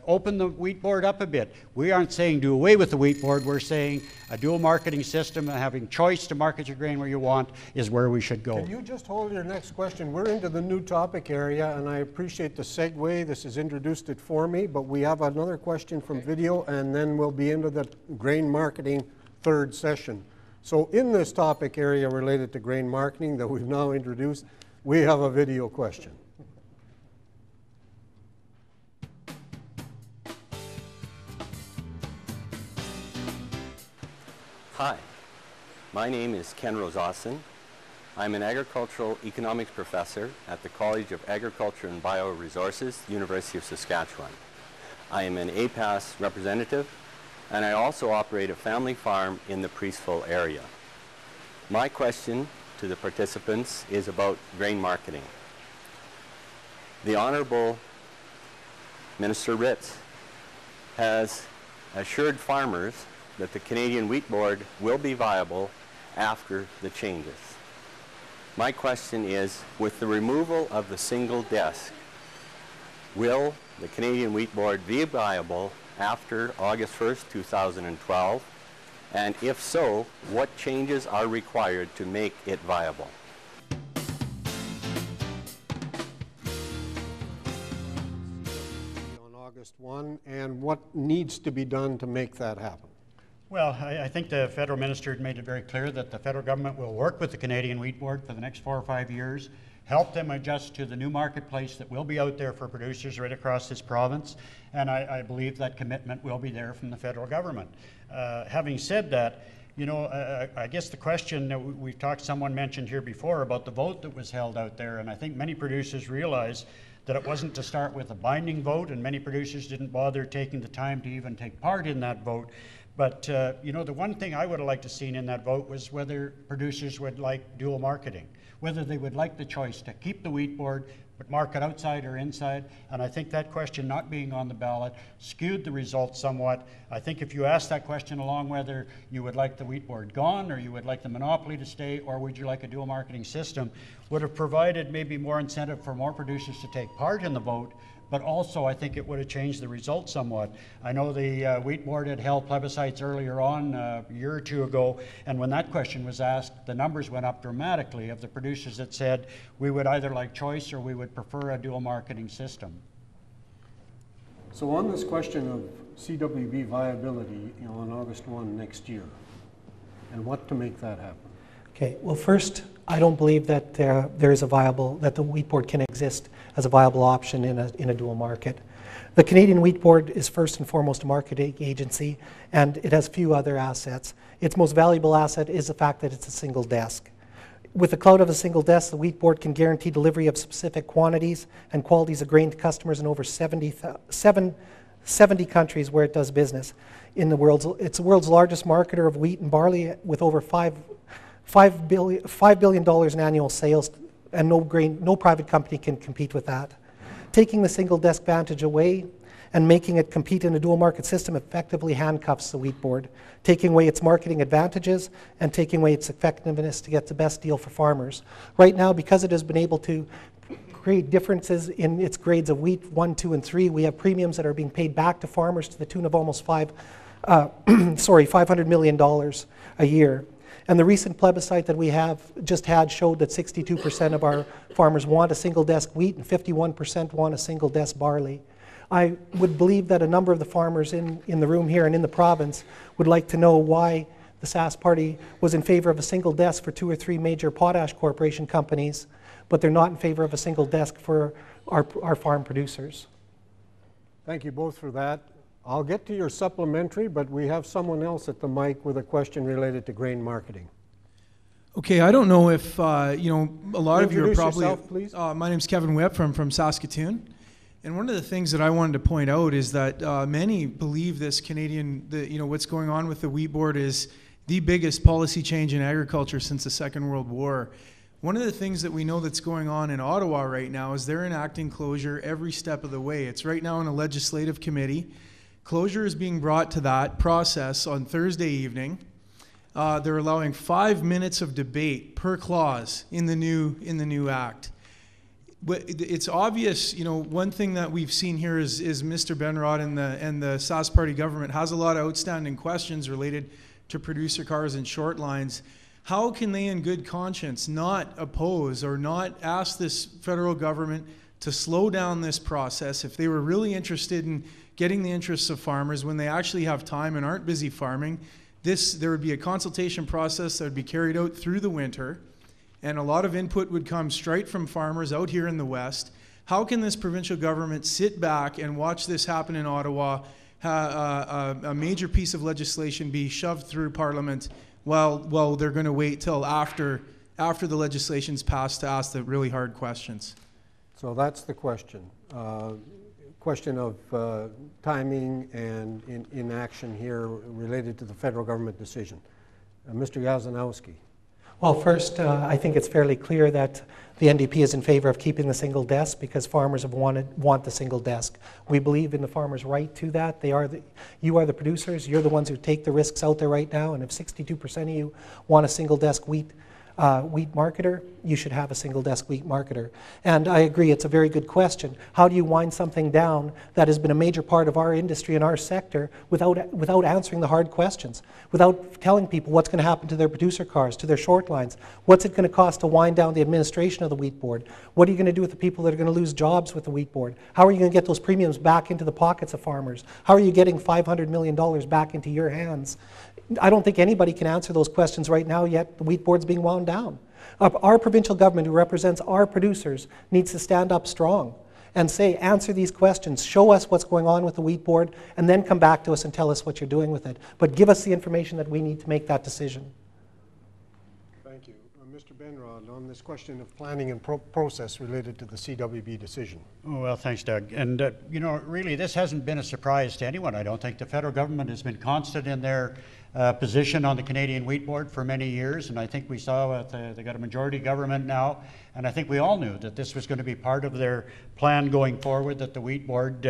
open the wheat board up a bit. We aren't saying do away with the wheat board. We're saying a dual marketing system and having choice to market your grain where you want is where we should go. Can you just hold your next question? We're into the new topic area, and I appreciate the segue. This has introduced it for me, but we have another question from video, and then we'll be into the grain marketing third session. So in this topic area related to grain marketing that we've now introduced, we have a video question. Hi, my name is Ken Rosasson. I'm an agricultural economics professor at the College of Agriculture and Bioresources, University of Saskatchewan. I am an APAS representative, and I also operate a family farm in the Priestville area. My question to the participants is about grain marketing. The Honorable Minister Ritz has assured farmers that the Canadian Wheat Board will be viable after the changes. My question is, with the removal of the single desk, will the Canadian Wheat Board be viable after August 1st, 2012? And if so, what changes are required to make it viable? On August 1, and what needs to be done to make that happen? Well, I think the federal minister had made it very clear that the federal government will work with the Canadian Wheat Board for the next 4 or 5 years, help them adjust to the new marketplace that will be out there for producers right across this province, and I believe that commitment will be there from the federal government. Having said that, you know, I guess the question that we've talked, someone mentioned here before about the vote that was held out there, and I think many producers realize that it wasn't to start with a binding vote, and many producers didn't bother taking the time to even take part in that vote. But, you know, the one thing I would have liked to seen in that vote was whether producers would like dual marketing, whether they would like the choice to keep the wheat board, but market outside or inside. And I think that question not being on the ballot skewed the results somewhat. I think if you asked that question along whether you would like the wheat board gone or you would like the monopoly to stay or would you like a dual marketing system, would have provided maybe more incentive for more producers to take part in the vote. But also, I think it would have changed the results somewhat. I know the wheat board had held plebiscites earlier on, a year or two ago, and when that question was asked, the numbers went up dramatically of the producers that said we would either like choice or we would prefer a dual marketing system. So on this question of CWB viability, you know, on August 1 next year, and what to make that happen? Okay, well first, I don't believe that there is a viable, that the wheat board can exist as a viable option in a dual market. The Canadian Wheat Board is first and foremost a marketing agency, and it has few other assets. Its most valuable asset is the fact that it's a single desk. With the clout of a single desk, the Wheat Board can guarantee delivery of specific quantities and qualities of grain to customers in over 70 countries where it does business. It's the world's largest marketer of wheat and barley with over $5 billion in annual sales, and no private company can compete with that. Taking the single desk advantage away and making it compete in a dual market system effectively handcuffs the wheat board, taking away its marketing advantages and taking away its effectiveness to get the best deal for farmers. Right now, because it has been able to create differences in its grades of wheat 1, 2, and 3, we have premiums that are being paid back to farmers to the tune of almost $500 million a year. And the recent plebiscite that we have just had showed that 62% of our farmers want a single desk wheat and 51% want a single desk barley. I would believe that a number of the farmers in the room here and in the province would like to know why the Sask Party was in favor of a single desk for 2 or 3 major potash corporation companies, but they're not in favor of a single desk for our farm producers. Thank you both for that. I'll get to your supplementary, but we have someone else at the mic with a question related to grain marketing. Okay, I don't know if, you know, a lot of you are probably... Introduce yourself, please. My name's Kevin Whip from Saskatoon. And one of the things that I wanted to point out is that many believe this Canadian, you know, what's going on with the wheat board is the biggest policy change in agriculture since the Second World War. One of the things that we know that's going on in Ottawa right now is they're enacting closure every step of the way. It's right now in a legislative committee. Closure is being brought to that process on Thursday evening. They're allowing 5 minutes of debate per clause in the new act. But it's obvious, you know, one thing that we've seen here is Mr. Benrod and the Sask Party government has a lot of outstanding questions related to producer cars and short lines. How can they in good conscience not oppose or not ask this federal government to slow down this process if they were really interested in getting the interests of farmers when they actually have time and aren't busy farming? There would be a consultation process that would be carried out through the winter, and a lot of input would come straight from farmers out here in the West. How can this provincial government sit back and watch this happen in Ottawa, a major piece of legislation be shoved through Parliament while they're going to wait till after the legislation's passed to ask the really hard questions? So that's the question. Question of timing and inaction here related to the federal government decision. Mr. Yazanowski. Well, first, I think it's fairly clear that the NDP is in favor of keeping the single desk because farmers want the single desk. We believe in the farmers' right to that. You are the producers. You're the ones who take the risks out there right now. And if 62% of you want a single desk wheat marketer, you should have a single desk wheat marketer. And I agree, it's a very good question. How do you wind something down that has been a major part of our industry and our sector without answering the hard questions, without telling people what's going to happen to their producer cars, to their short lines? What's it going to cost to wind down the administration of the wheat board? What are you going to do with the people that are going to lose jobs with the wheat board? How are you going to get those premiums back into the pockets of farmers? How are you getting $500 million back into your hands? I don't think anybody can answer those questions right now, yet the wheat board's being wound down. Our provincial government, who represents our producers, needs to stand up strong and say, answer these questions, show us what's going on with the wheat board, and then come back to us and tell us what you're doing with it. But give us the information that we need to make that decision. Thank you. Mr. Benrod, on this question of planning and process related to the CWB decision. Oh, well, thanks, Doug. And, you know, really, this hasn't been a surprise to anyone. I don't think the federal government has been constant in their position on the Canadian Wheat Board for many years, and I think we saw they got a majority government now, and I think we all knew that this was going to be part of their plan going forward, that the Wheat Board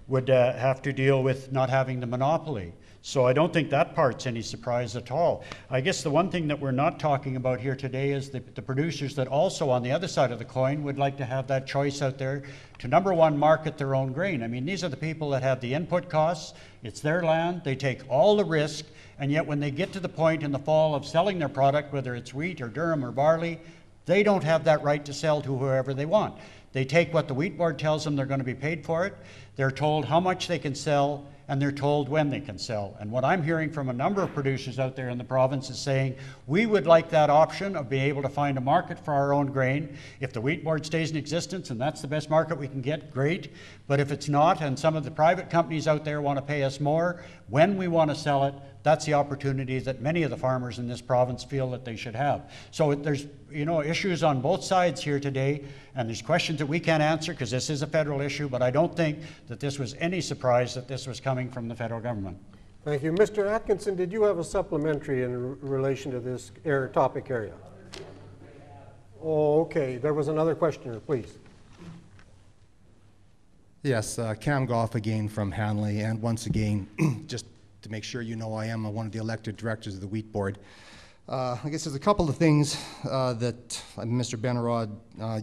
would have to deal with not having the monopoly. So I don't think that part's any surprise at all. I guess the one thing that we're not talking about here today is the producers that also on the other side of the coin would like to have that choice out there to, number one, market their own grain. I mean, these are the people that have the input costs. It's their land. They take all the risk. And yet when they get to the point in the fall of selling their product, whether it's wheat or durum or barley, they don't have that right to sell to whoever they want. They take what the wheat board tells them they're going to be paid for it. They're told how much they can sell, and they're told when they can sell. And what I'm hearing from a number of producers out there in the province is saying, we would like that option of being able to find a market for our own grain. If the wheat board stays in existence and that's the best market we can get, great. But if it's not, and some of the private companies out there want to pay us more, when we want to sell it, that's the opportunity that many of the farmers in this province feel that they should have. So there's, you know, issues on both sides here today, and there's questions that we can't answer because this is a federal issue, but I don't think that this was any surprise that this was coming from the federal government. Thank you. Mr. Atkinson, did you have a supplementary in relation to this topic area? Oh, okay. There was another questioner, please. Yes, Cam Goff again from Hanley, and once again, just to make sure you know, I am one of the elected directors of the Wheat Board. I guess there's a couple of things that Mr. Benrod,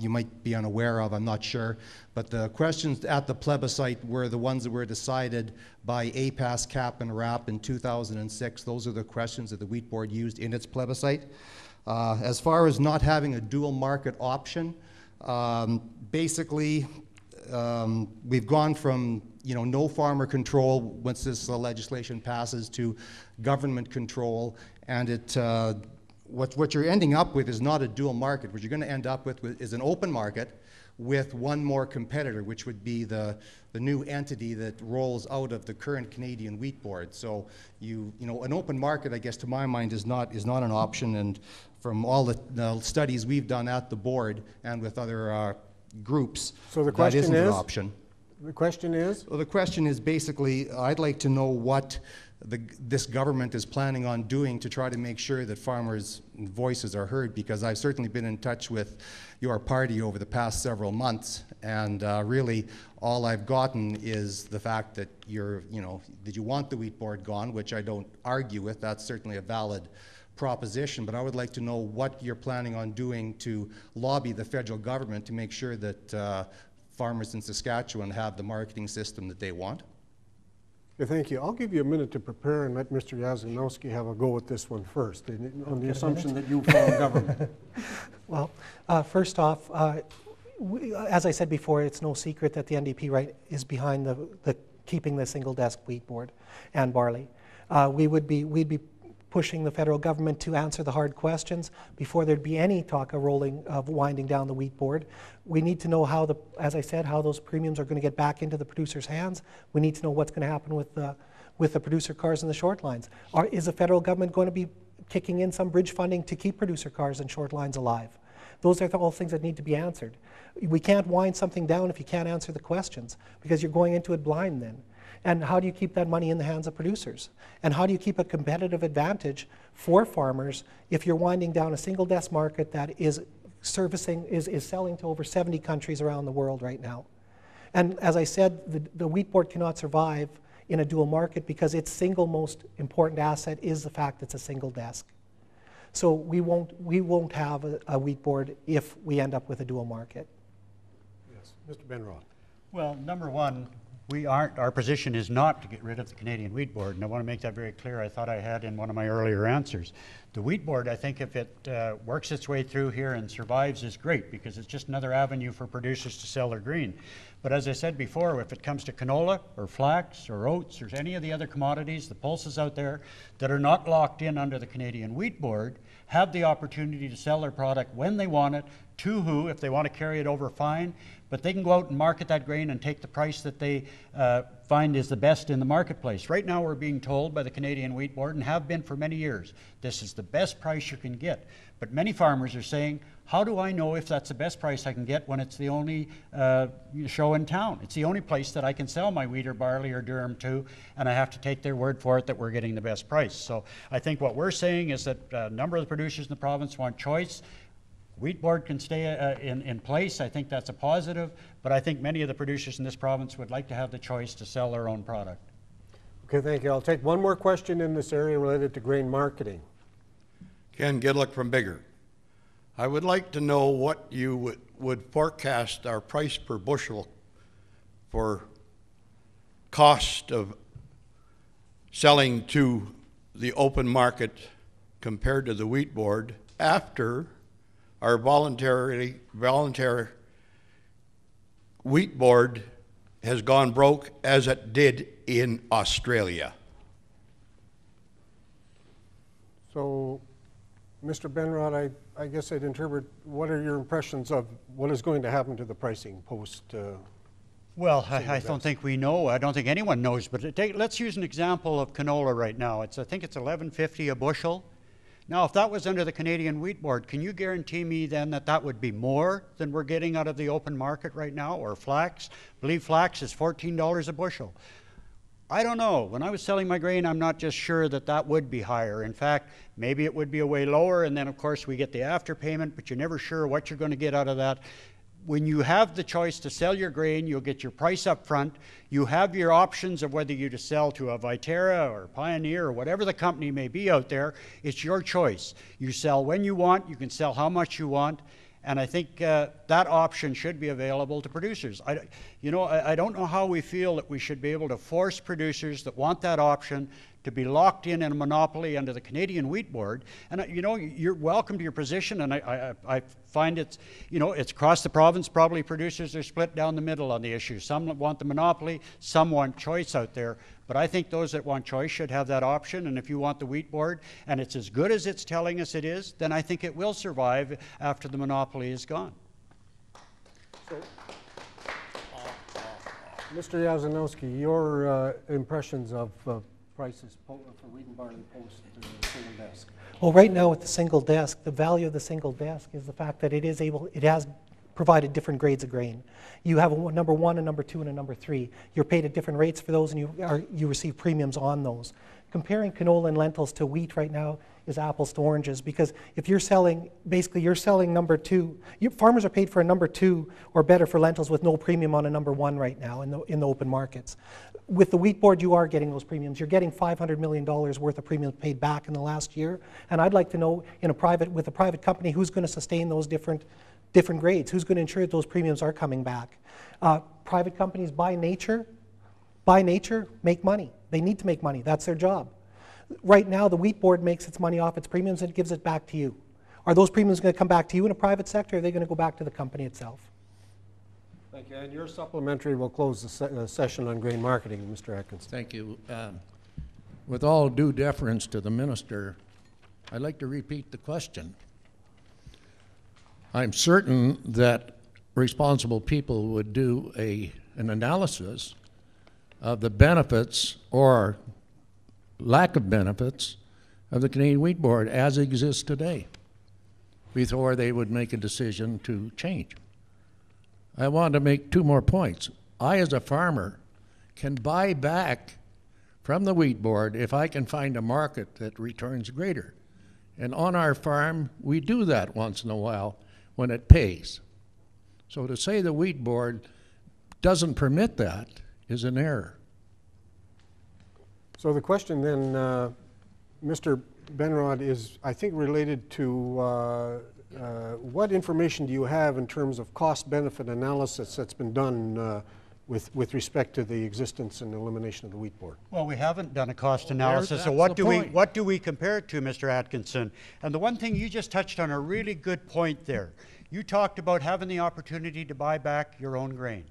you might be unaware of, I'm not sure, but the questions at the plebiscite were the ones that were decided by APAS, CAP, and RAP in 2006. Those are the questions that the Wheat Board used in its plebiscite. As far as not having a dual market option, basically, we've gone from no farmer control once this legislation passes to government control, and what you're ending up with is not a dual market. What you're going to end up with is an open market with one more competitor, which would be the new entity that rolls out of the current Canadian Wheat Board. So an open market, I guess, to my mind, is not an option. And from all the studies we've done at the board and with other groups, So the that question isn't an is? option. The question is? Well, the question is basically, I'd like to know what this government is planning on doing to try to make sure that farmers' voices are heard, because I've certainly been in touch with your party over the past several months, and really all I've gotten is the fact that that you want the wheat board gone, which I don't argue with. That's certainly a valid proposition, but I would like to know what you're planning on doing to lobby the federal government to make sure that farmers in Saskatchewan have the marketing system that they want. Okay, thank you. I'll give you a minute to prepare and let Mr. Yazanowski have a go at this one first, on the assumption that you form government. Well, first off, as I said before, it's no secret that the NDP is behind the keeping the single desk wheat board and barley. We'd be pushing the federal government to answer the hard questions before there'd be any talk of winding down the wheat board. We need to know how as I said, how those premiums are going to get back into the producers' hands. We need to know what's going to happen with the producer cars and the short lines. Is the federal government going to be kicking in some bridge funding to keep producer cars and short lines alive? Those are all things that need to be answered. We can't wind something down if you can't answer the questions, because you're going into it blind then. And how do you keep that money in the hands of producers? And how do you keep a competitive advantage for farmers if you're winding down a single desk market that is selling to over 70 countries around the world right now? And as I said, the wheat board cannot survive in a dual market because its single most important asset is the fact it's a single desk. So we won't have a wheat board if we end up with a dual market. Yes, Mr. Benrod. Well, number one, our position is not to get rid of the Canadian Wheat Board, and I want to make that very clear. I thought I had in one of my earlier answers. The Wheat Board, I think if it works its way through here and survives, is great, because it's just another avenue for producers to sell their grain. But as I said before, if it comes to canola or flax or oats or any of the other commodities, the pulses out there that are not locked in under the Canadian Wheat Board have the opportunity to sell their product when they want it, to who, if they want to carry it over, fine, but they can go out and market that grain and take the price that they find is the best in the marketplace. Right now we're being told by the Canadian Wheat Board, and have been for many years, this is the best price you can get. But many farmers are saying, how do I know if that's the best price I can get when it's the only show in town? It's the only place that I can sell my wheat or barley or durum to, and I have to take their word for it that we're getting the best price. So I think what we're saying is that a number of the producers in the province want choice. Wheat board can stay in place. I think that's a positive, but I think many of the producers in this province would like to have the choice to sell their own product. Okay, thank you. I'll take one more question in this area related to grain marketing. Ken Gidlick from Bigger. I would like to know what you would forecast our price per bushel for cost of selling to the open market compared to the wheat board after our voluntary wheat board has gone broke as it did in Australia. So, Mr. Benrod, I guess I'd interpret, what are your impressions of what is going to happen to the pricing post? Well, I don't think we know. I don't think anyone knows. But let's use an example of canola right now. I think it's $11.50 a bushel. Now, if that was under the Canadian Wheat Board, can you guarantee me then that that would be more than we're getting out of the open market right now? Or flax? I believe flax is $14 a bushel. I don't know. When I was selling my grain, I'm not just sure that that would be higher. In fact, maybe it would be a way lower, and then of course we get the after payment, but you're never sure what you're going to get out of that. When you have the choice to sell your grain, you'll get your price up front. You have your options of whether you to sell to a Viterra or Pioneer or whatever the company may be out there. It's your choice. You sell when you want, you can sell how much you want, and I think that option should be available to producers. I don't know how we feel that we should be able to force producers that want that option to be locked in a monopoly under the Canadian Wheat Board. And you're welcome to your position, and I find it's across the province. Probably producers are split down the middle on the issue. Some want the monopoly, some want choice out there. But I think those that want choice should have that option. And if you want the Wheat Board, and it's as good as it's telling us it is, then I think it will survive after the monopoly is gone. So, Mr. Yazanowski, your impressions of prices for wheat and barley post single desk? Well, right now with the single desk, the value of the single desk is the fact that it has provided different grades of grain. You have a number 1, a number 2, and a number 3. You're paid at different rates for those, and you receive premiums on those. Comparing canola and lentils to wheat right now is apples to oranges, because if you're selling, basically you're selling number 2, farmers are paid for a number 2 or better for lentils with no premium on a number 1 right now in the open markets. With the wheat board, you are getting those premiums. You're getting $500 million worth of premiums paid back in the last year, and I'd like to know with a private company who's going to sustain those different grades, who's going to ensure that those premiums are coming back. Private companies by nature make money. They need to make money. That's their job. Right now, the wheat board makes its money off its premiums and it gives it back to you. Are those premiums going to come back to you in a private sector, or are they going to go back to the company itself? Thank you. And your supplementary will close the session on grain marketing, Mr. Atkinson. Thank you. With all due deference to the minister, I'd like to repeat the question. I'm certain that responsible people would do an analysis of the benefits or lack of benefits of the Canadian Wheat Board as it exists today before they would make a decision to change. I want to make 2 more points. I, as a farmer, can buy back from the Wheat Board if I can find a market that returns greater. And on our farm, we do that once in a while when it pays. So to say the Wheat Board doesn't permit that is an error. So the question then, Mr. Benrod, is I think related to what information do you have in terms of cost-benefit analysis that's been done with respect to the existence and elimination of the Wheat Board? Well, we haven't done a cost analysis, so what do we compare it to, Mr. Atkinson? And the one thing you just touched on, a really good point there. You talked about having the opportunity to buy back your own grain.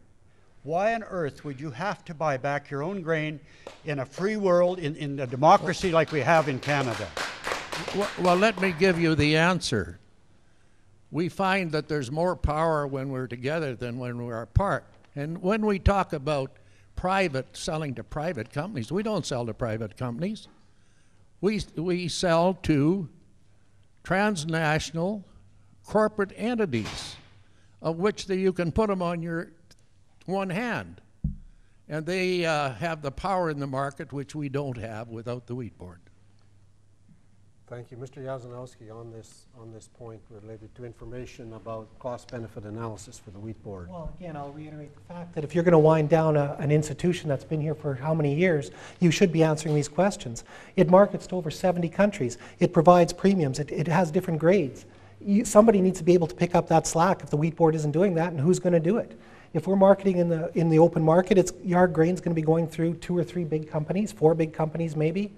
Why on earth would you have to buy back your own grain in a free world, in a democracy like we have in Canada? Well, let me give you the answer. We find that there's more power when we're together than when we're apart. And when we talk about selling to private companies, we don't sell to private companies. We sell to transnational corporate entities, of which you can put them on your one hand. And they have the power in the market, which we don't have without the Wheat Board. Thank you. Mr. Yazanowski, on this point related to information about cost-benefit analysis for the Wheat Board. Well, again, I'll reiterate the fact that if you're going to wind down an institution that's been here for how many years, you should be answering these questions. It markets to over 70 countries. It provides premiums. It has different grades. Somebody needs to be able to pick up that slack if the Wheat Board isn't doing that, and who's going to do it? If we're marketing in the open market, our grain's going to be going through 2 or 3 big companies, 4 big companies maybe.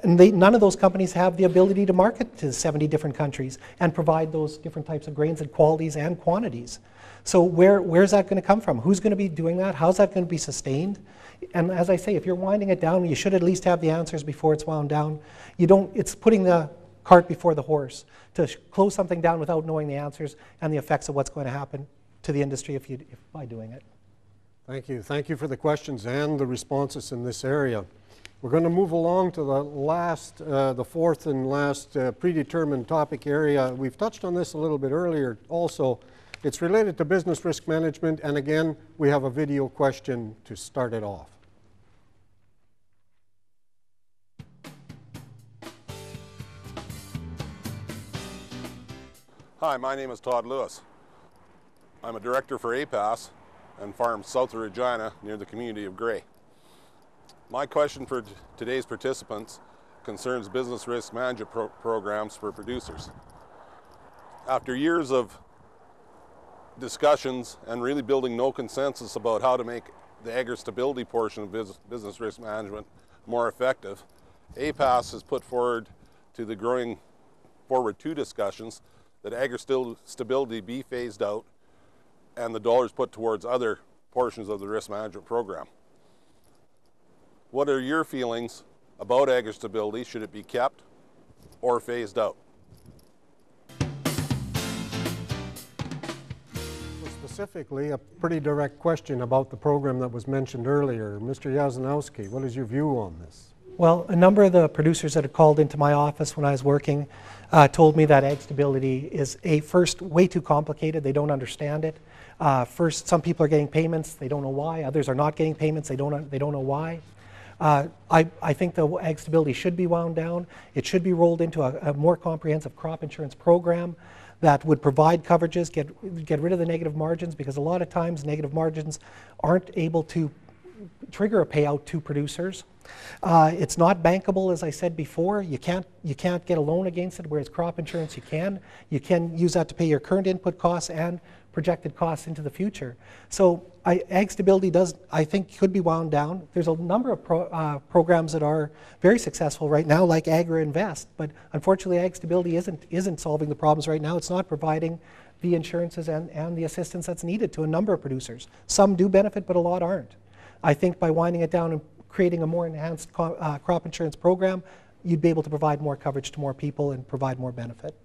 And none of those companies have the ability to market to 70 different countries and provide those different types of grains and qualities and quantities. So where's that going to come from? Who's going to be doing that? How's that going to be sustained? And as I say, if you're winding it down, you should at least have the answers before it's wound down. It's putting the cart before the horse to close something down without knowing the answers and the effects of what's going to happen to the industry by doing it. Thank you. Thank you for the questions and the responses in this area. We're going to move along to the fourth and last predetermined topic area. We've touched on this a little bit earlier also. It's related to business risk management, and again, we have a video question to start it off. Hi, my name is Todd Lewis. I'm a director for APAS and farm south of Regina near the community of Gray. My question for today's participants concerns business risk management programs for producers. After years of discussions and really building no consensus about how to make the agri-stability portion of business risk management more effective, APAS has put forward to the growing forward 2 discussions that agri-stability be phased out and the dollars put towards other portions of the risk management program. What are your feelings about agri-stability? Should it be kept or phased out? Specifically, a pretty direct question about the program that was mentioned earlier. Mr. Yazanowski, what is your view on this? Well, a number of the producers that had called into my office when I was working told me that ag stability is first way too complicated. They don't understand it. First, some people are getting payments, they don't know why. Others are not getting payments, they don't know why. I think the ag stability should be wound down. It should be rolled into a more comprehensive crop insurance program that would provide coverages, get rid of the negative margins, because a lot of times negative margins aren't able to trigger a payout to producers. It's not bankable, as I said before. You can't get a loan against it, whereas crop insurance you can. You can use that to pay your current input costs and projected costs into the future. So ag stability I think, could be wound down. There's a number of programs that are very successful right now, like Agri-Invest, but unfortunately ag stability isn't solving the problems right now. It's not providing the insurances and the assistance that's needed to a number of producers. Some do benefit, but a lot aren't. I think by winding it down and creating a more enhanced crop insurance program, you'd be able to provide more coverage to more people and provide more benefit.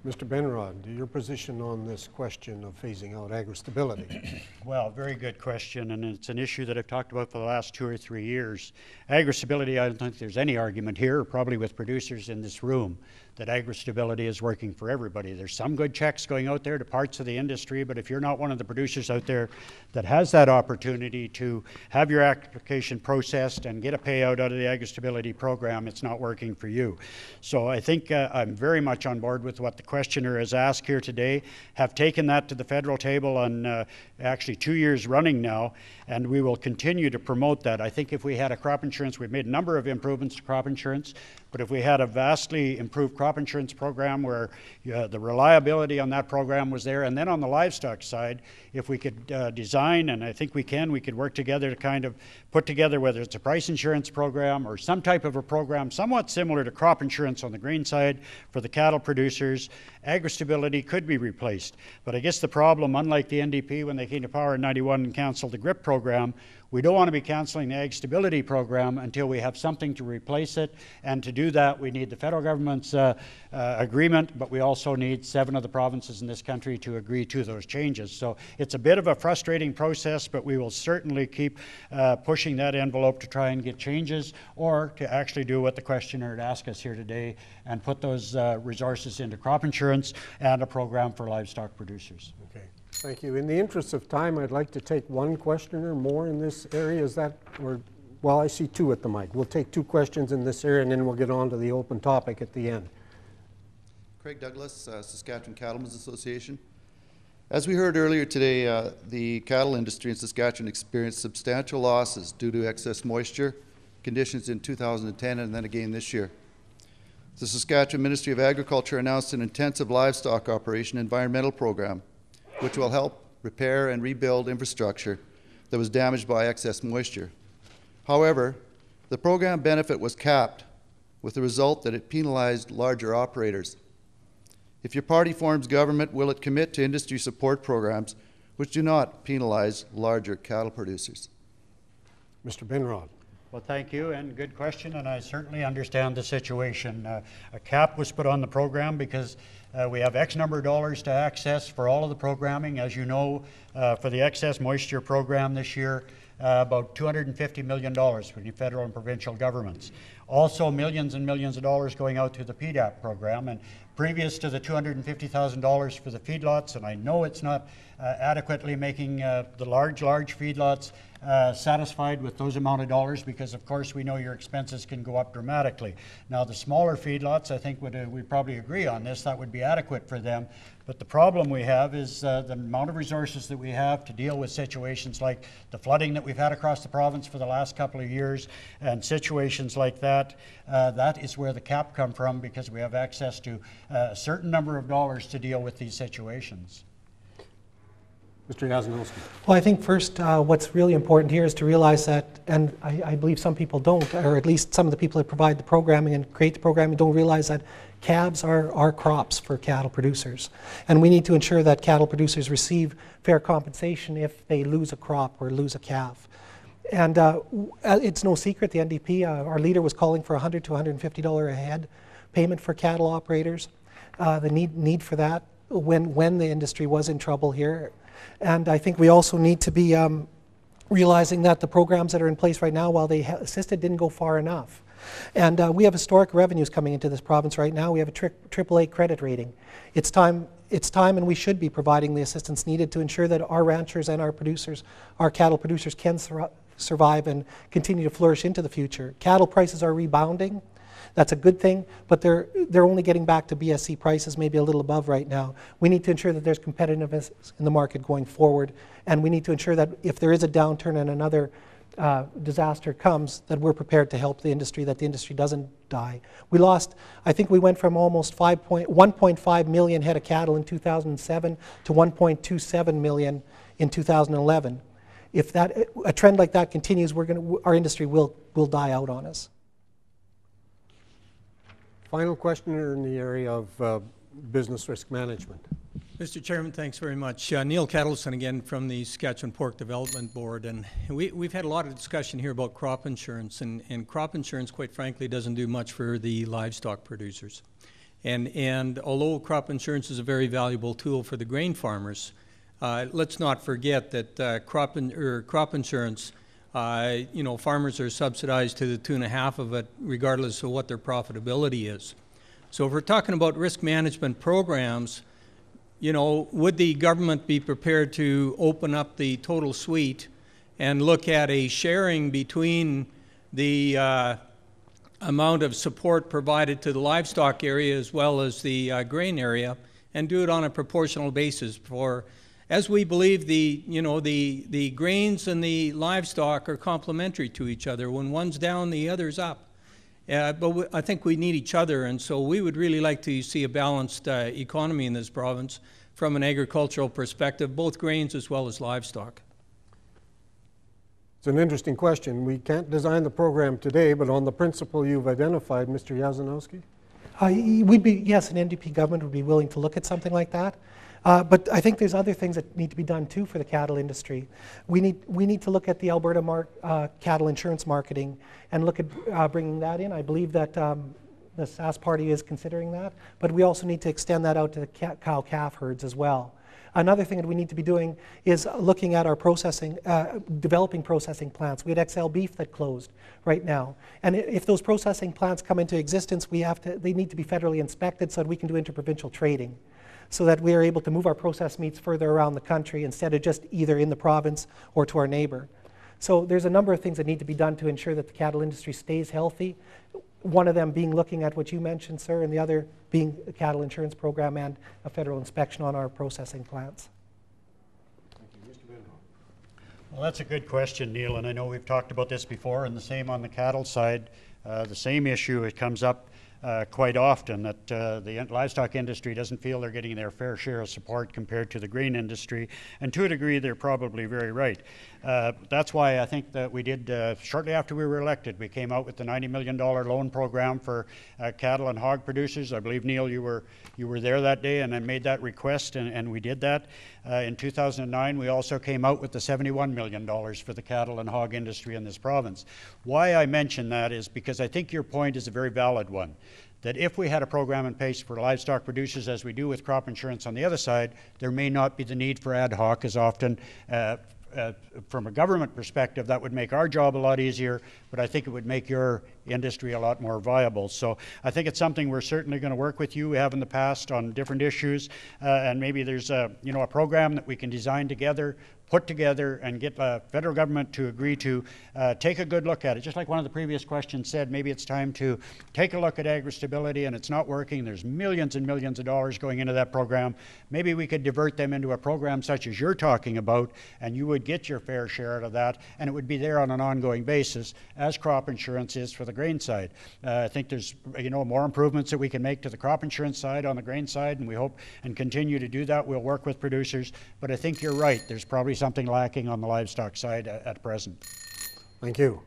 Mr. Benrod, your position on this question of phasing out agri-stability? Well, very good question, and it's an issue that I've talked about for the last 2 or 3 years. Agri-stability, I don't think there's any argument here, or probably with producers in this room, that agri-stability is working for everybody. There's some good checks going out there to parts of the industry, but if you're not one of the producers out there that has that opportunity to have your application processed and get a payout out of the agri-stability program, it's not working for you. So I think I'm very much on board with what the questioner has asked here today, have taken that to the federal table on actually 2 years running now, and we will continue to promote that. I think if we had a crop insurance, we've made a number of improvements to crop insurance, but if we had a vastly improved crop insurance program where the reliability on that program was there, and then on the livestock side, if we could design, and I think we could work together to kind of put together, whether it's a price insurance program or some type of a program somewhat similar to crop insurance on the grain side for the cattle producers, agri-stability could be replaced. But I guess the problem, unlike the NDP when they came to power in '91 and canceled the GRIP program, we don't want to be canceling the ag stability program until we have something to replace it, and to do that we need the federal government's agreement, but we also need 7 of the provinces in this country to agree to those changes. So it's a bit of a frustrating process, but we will certainly keep pushing that envelope to try and get changes, or to actually do what the questioner had asked us here today and put those resources into crop insurance and a program for livestock producers. Okay. Thank you. In the interest of time, I'd like to take one questioner more in this area. Is that, or, well, I see 2 at the mic. We'll take 2 questions in this area, and then we'll get on to the open topic at the end. Craig Douglas, Saskatchewan Cattlemen's Association. As we heard earlier today, the cattle industry in Saskatchewan experienced substantial losses due to excess moisture conditions in 2010 and then again this year. The Saskatchewan Ministry of Agriculture announced an intensive livestock operation environmental program which will help repair and rebuild infrastructure that was damaged by excess moisture. However, the program benefit was capped, with the result that it penalized larger operators. If your party forms government, will it commit to industry support programs which do not penalize larger cattle producers? Mr. Benrod. Well, thank you, and good question, and I certainly understand the situation. A cap was put on the program because we have X number of dollars to access for all of the programming. As you know, for the excess moisture program this year, about $250 million for the federal and provincial governments. Also, millions and millions of dollars going out to the PDAP program. And previous to the $250,000 for the feedlots, and I know it's not adequately making the large feedlots satisfied with those amount of dollars, because of course we know your expenses can go up dramatically. Now the smaller feedlots, I think we probably agree on this, that would be adequate for them. But the problem we have is the amount of resources that we have to deal with situations like the flooding that we've had across the province for the last couple of years, and situations like that. That is where the cap come from, because we have access to a certain number of dollars to deal with these situations. Mr. Yasinowski. Well, I think first what's really important here is to realize that, and I believe some people don't, or at least some of the people that provide the programming and create the programming don't realize that calves are crops for cattle producers. And we need to ensure that cattle producers receive fair compensation if they lose a crop or lose a calf. And it's no secret, the NDP, our leader was calling for $100 to $150 a head payment for cattle operators. The need for that when the industry was in trouble here. And I think we also need to be realizing that the programs that are in place right now, while they assisted, didn't go far enough. And we have historic revenues coming into this province right now. We have a AAA credit rating. It's time, and we should be providing the assistance needed to ensure that our ranchers and our producers, our cattle producers, can survive and continue to flourish into the future. Cattle prices are rebounding. That's a good thing, but they're only getting back to BSC prices, maybe a little above right now. We need to ensure that there's competitiveness in the market going forward, and we need to ensure that if there is a downturn and another disaster comes, that we're prepared to help the industry, that the industry doesn't die. We lost, I think we went from almost 1.5 million head of cattle in 2007 to 1.27 million in 2011. If a trend like that continues, our industry will die out on us. Final questioner in the area of business risk management. Mr. Chairman, thanks very much. Neil Kettleson again from the Saskatchewan Pork Development Board. And we've had a lot of discussion here about crop insurance. And crop insurance, quite frankly, doesn't do much for the livestock producers. And although crop insurance is a very valuable tool for the grain farmers, let's not forget that crop insurance, farmers are subsidized to the 2.5 of it, regardless of what their profitability is. So if we're talking about risk management programs, would the government be prepared to open up the total suite and look at a sharing between the amount of support provided to the livestock area as well as the grain area, and do it on a proportional basis? As we believe the grains and the livestock are complementary to each other. When one's down, the other's up. But I think we need each other, and so we would really like to see a balanced economy in this province from an agricultural perspective, both grains as well as livestock. It's an interesting question. We can't design the program today, but on the principle you've identified, Mr. Yazanowski? Yes, an NDP government would be willing to look at something like that. But I think there's other things that need to be done too for the cattle industry. We need to look at the Alberta cattle insurance marketing and look at bringing that in. I believe that the Sass Party is considering that, but we also need to extend that out to the cow-calf herds as well. Another thing that we need to be doing is looking at our processing, developing processing plants. We had XL Beef that closed right now. And if those processing plants come into existence, they need to be federally inspected so that we can do interprovincial trading, so that we are able to move our processed meats further around the country instead of just either in the province or to our neighbor. So there's a number of things that need to be done to ensure that the cattle industry stays healthy. One of them being looking at what you mentioned, sir, and the other being a cattle insurance program and a federal inspection on our processing plants. Thank you. Mr. Benro. Well, that's a good question, Neil, and I know we've talked about this before, and the same on the cattle side. The same issue, it comes up quite often, that the livestock industry doesn't feel they're getting their fair share of support compared to the grain industry, and to a degree they're probably very right. That's why I think that we did, shortly after we were elected, we came out with the $90 million loan program for cattle and hog producers. I believe, Neil, you were there that day, and I made that request, and we did that. In 2009, we also came out with the $71 million for the cattle and hog industry in this province. Why I mention that is because I think your point is a very valid one, that if we had a program in place for livestock producers, as we do with crop insurance on the other side, there may not be the need for ad hoc as often. From a government perspective, that would make our job a lot easier, but I think it would make your industry a lot more viable. So I think it's something we're certainly going to work with you. We have in the past on different issues, and maybe there's a program that we can design together, put together, and get the federal government to agree to take a good look at it. Just like one of the previous questions said, maybe it's time to take a look at agri-stability, and it's not working. There's millions and millions of dollars going into that program. Maybe we could divert them into a program such as you're talking about, and you would get your fair share out of that, and it would be there on an ongoing basis, as crop insurance is for the grain side. I think there's more improvements that we can make to the crop insurance side on the grain side, and we hope and continue to do that. We'll work with producers, but I think you're right. There's probably something lacking on the livestock side at present. Thank you.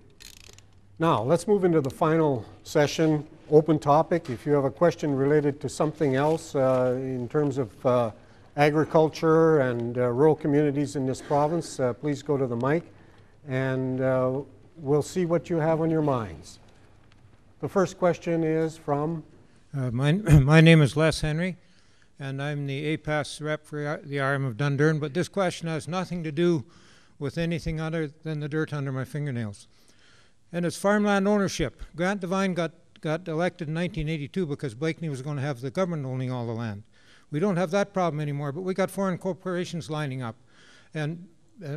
Now, let's move into the final session, open topic. If you have a question related to something else in terms of agriculture and rural communities in this province, please go to the mic, and we'll see what you have on your minds. The first question is from? My name is Les Henry, and I'm the APAS rep for the RM of Dundurn, but this question has nothing to do with anything other than the dirt under my fingernails. And it's farmland ownership. Grant Devine got elected in 1982 because Blakeney was going to have the government owning all the land. We don't have that problem anymore, but we got foreign corporations lining up. And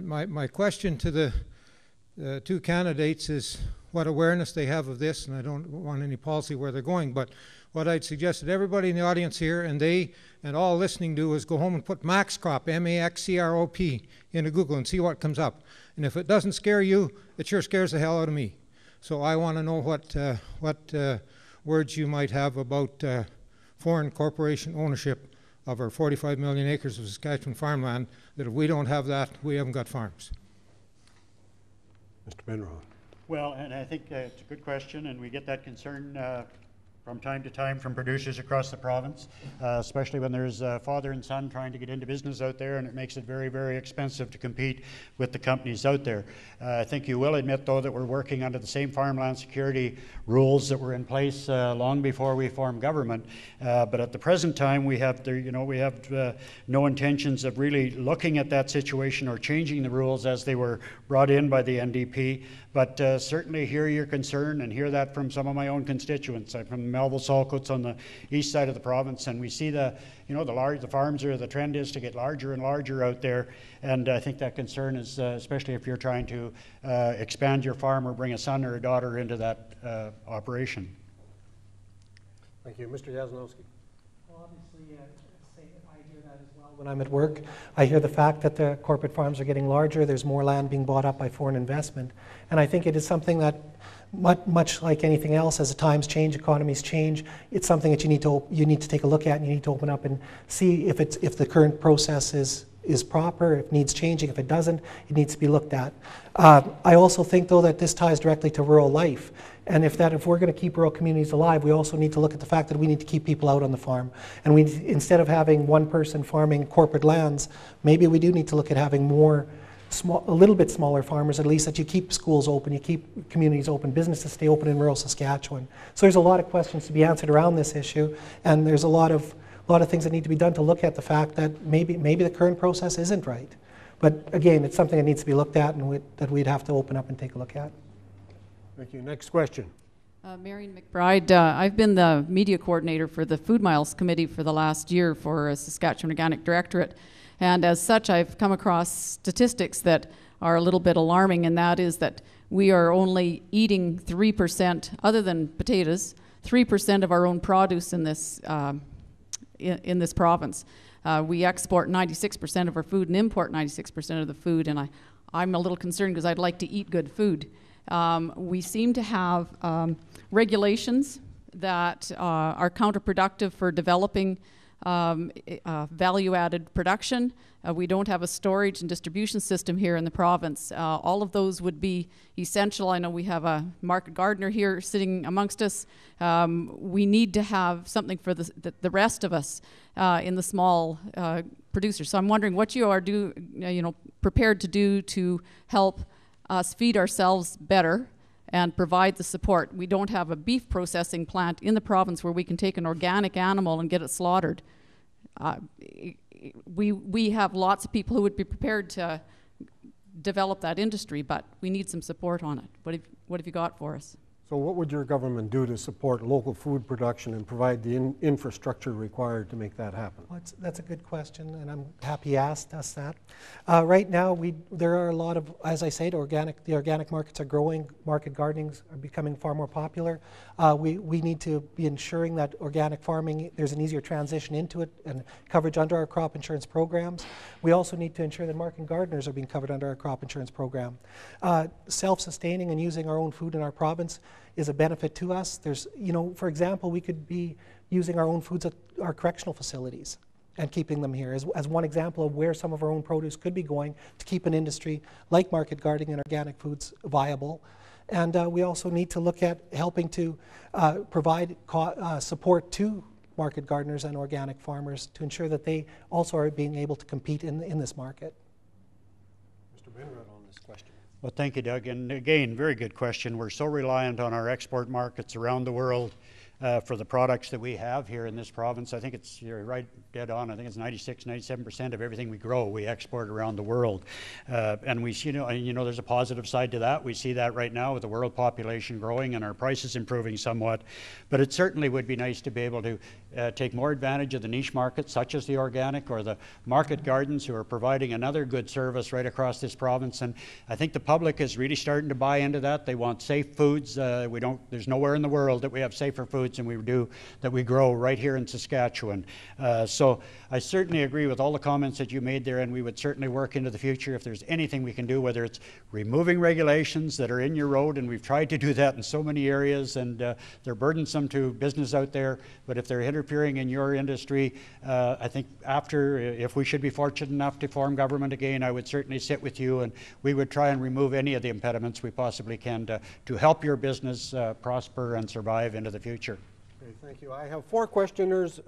my question to the two candidates is what awareness they have of this, and I don't want any policy where they're going, but what I'd suggest that everybody in the audience here and they and all listening do is go home and put Maxcrop, M-A-X-C-R-O-P, into Google and see what comes up. And if it doesn't scare you, it sure scares the hell out of me. So I want to know what words you might have about foreign corporation ownership of our 45 million acres of Saskatchewan farmland, that if we don't have that, we haven't got farms. Mr. Benrod. Well, and I think it's a good question, and we get that concern from time to time from producers across the province, especially when there's father and son trying to get into business out there, and it makes it very, very expensive to compete with the companies out there. I think you will admit, though, that we're working under the same farmland security rules that were in place long before we formed government. But at the present time, we have no intentions of really looking at that situation or changing the rules as they were brought in by the NDP. But certainly hear your concern and hear that from some of my own constituents. I'm from Melville Saltcoats on the east side of the province, and we see the farms the trend is to get larger and larger out there. And I think that concern is, especially if you're trying to expand your farm or bring a son or a daughter into that operation. Thank you. Mr. Yaznowski. Well, obviously, I hear that as well when I'm at work. I hear the fact that the corporate farms are getting larger. There's more land being bought up by foreign investment. And I think it is something that, much like anything else, as the times change, economies change, it's something that you need to take a look at, and you need to open up and see if the current process is proper, if it needs changing. If it doesn't, it needs to be looked at. I also think, though, that this ties directly to rural life. And if we're going to keep rural communities alive, we also need to look at the fact that we need to keep people out on the farm. And instead of having one person farming corporate lands, maybe we do need to look at having a little bit smaller farmers, at least, that you keep schools open, you keep communities open, businesses stay open in rural Saskatchewan. So there's a lot of questions to be answered around this issue, and there's a lot of things that need to be done to look at the fact that maybe the current process isn't right. But again, it's something that needs to be looked at and that we'd have to open up and take a look at. Thank you. Next question. Marion McBride, I've been the media coordinator for the Food Miles Committee for the last year for Saskatchewan Organic Directorate. And as such, I've come across statistics that are a little bit alarming, and that is that we are only eating 3%, other than potatoes, 3% of our own produce in this province. We export 96% of our food and import 96% of the food, and I'm a little concerned because I'd like to eat good food. We seem to have regulations that are counterproductive for developing value-added production. We don't have a storage and distribution system here in the province. All of those would be essential. I know we have a market gardener here sitting amongst us. We need to have something for the rest of us in the small producers. So I'm wondering what you are prepared to do to help us feed ourselves better and provide the support. We don't have a beef processing plant in the province where we can take an organic animal and get it slaughtered. We have lots of people who would be prepared to develop that industry, but we need some support on it. What have you got for us? So what would your government do to support local food production and provide the infrastructure required to make that happen? Well, that's a good question, and I'm happy you asked us that. Right now, there are a lot of, as I say, the organic markets are growing. Market gardenings are becoming far more popular. We need to be ensuring that organic farming, there's an easier transition into it and coverage under our crop insurance programs. We also need to ensure that market gardeners are being covered under our crop insurance program. Self-sustaining and using our own food in our province is a benefit to us. There's, for example, we could be using our own foods at our correctional facilities and keeping them here as one example of where some of our own produce could be going to keep an industry like market gardening and organic foods viable. And we also need to look at helping to provide support to market gardeners and organic farmers to ensure that they also are being able to compete in this market. Mr. Benrod on this question. Well, thank you, Doug. And again, very good question. We're so reliant on our export markets around the world. for the products that we have here in this province. I think it's, you're right, dead on. I think it's 96-97% of everything we grow we export around the world, and we see, there's a positive side to that. We see that right now with the world population growing and our prices improving somewhat, but it certainly would be nice to be able to take more advantage of the niche markets such as the organic or the market gardens, who are providing another good service right across this province. And I think the public is really starting to buy into that. They want safe foods. There's nowhere in the world that we have safer foods than we do that we grow right here in Saskatchewan. So I certainly agree with all the comments that you made there, and we would certainly work into the future if there's anything we can do, whether it's removing regulations that are in your road, and we've tried to do that in so many areas, and they're burdensome to business out there. But if they're interfering in your industry, I think if we should be fortunate enough to form government again, I would certainly sit with you, and we would try and remove any of the impediments we possibly can to help your business prosper and survive into the future. Okay, thank you. I have 4 questioners,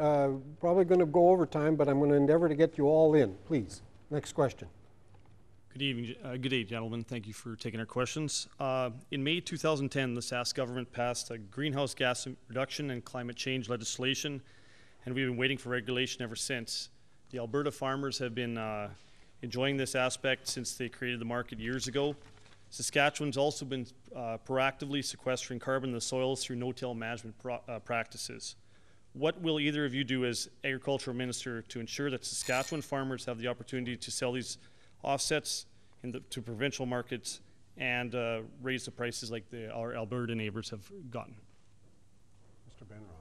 probably going to go over time, but I'm going to endeavor to get you all in. Please, next question. Good evening, good day, gentlemen. Thank you for taking our questions. In May 2010, the Sask government passed a greenhouse gas reduction and climate change legislation, and we've been waiting for regulation ever since. The Alberta farmers have been enjoying this aspect since they created the market years ago. Saskatchewan's also been proactively sequestering carbon in the soils through no-till management practices. What will either of you do as Agricultural Minister to ensure that Saskatchewan farmers have the opportunity to sell these offsets to provincial markets and raise the prices like our Alberta neighbors have gotten? Mr. Benrod.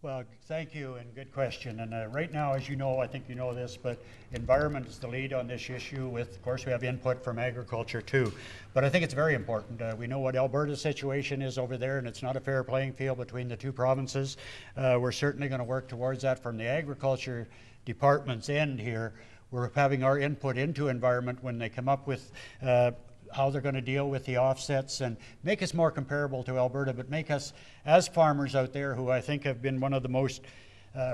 Well, thank you, and good question. And right now, as you know, I think you know this, but environment is the lead on this issue. Of course, we have input from agriculture too. But I think it's very important. We know what Alberta's situation is over there, and it's not a fair playing field between the 2 provinces. We're certainly going to work towards that from the agriculture department's end here. We're having our input into environment when they come up with how they're going to deal with the offsets and make us more comparable to Alberta, but make us, as farmers out there, who I think have been one of the most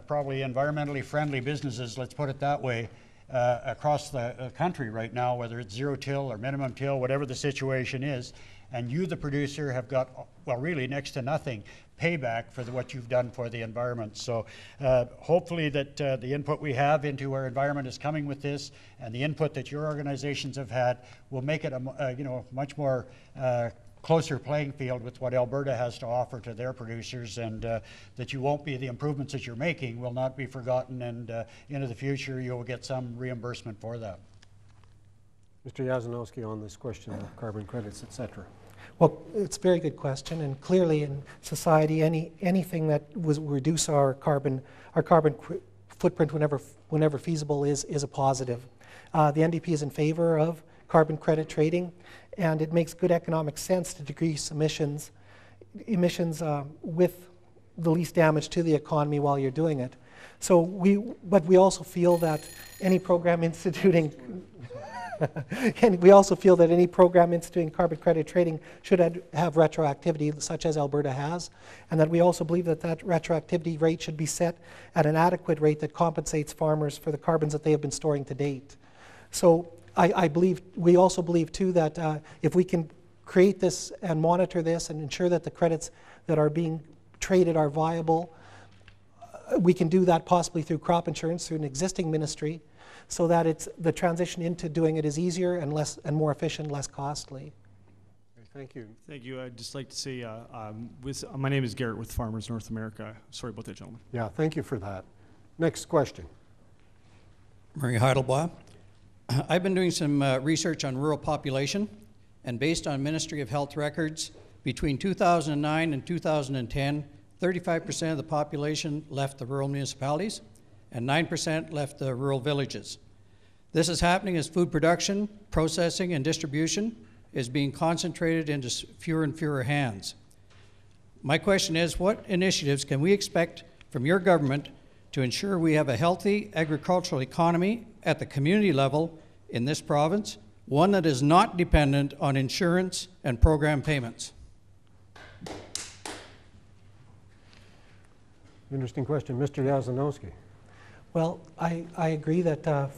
probably environmentally friendly businesses, let's put it that way, across the country right now, whether it's zero till or minimum till, whatever the situation is. And you, the producer, have got, well, really next to nothing payback for what you've done for the environment. So hopefully that the input we have into our environment is coming with this, and the input that your organizations have had will make it a much more closer playing field with what Alberta has to offer to their producers, and that you won't be, the improvements that you're making will not be forgotten, and into the future you'll get some reimbursement for that. Mr. Yazanowski, on this question of carbon credits, etc. Well, it's a very good question, and clearly in society, anything that will reduce our carbon footprint whenever feasible is a positive. The NDP is in favor of carbon credit trading, and it makes good economic sense to decrease emissions with the least damage to the economy while you're doing it. So but we also feel that any program instituting and we also feel that any program instituting carbon credit trading should have retroactivity, such as Alberta has, and that we also believe that that retroactivity rate should be set at an adequate rate that compensates farmers for the carbons that they have been storing to date. So we also believe too that if we can create this and monitor this and ensure that the credits that are being traded are viable, we can do that possibly through crop insurance, through an existing ministry, so that the transition into doing it is easier and more efficient, less costly. Thank you. Thank you. I'd just like to say, my name is Garrett with Farmers North America. Sorry about that, gentlemen. Yeah, thank you for that. Next question. Murray Heidelbaugh. I've been doing some research on rural population, and based on Ministry of Health records, between 2009 and 2010, 35% of the population left the rural municipalities, and 9% left the rural villages. This is happening as food production, processing, and distribution is being concentrated into fewer and fewer hands. My question is, what initiatives can we expect from your government to ensure we have a healthy agricultural economy at the community level in this province, one that is not dependent on insurance and program payments? Interesting question. Mr. Yazanowski. Well, I agree that the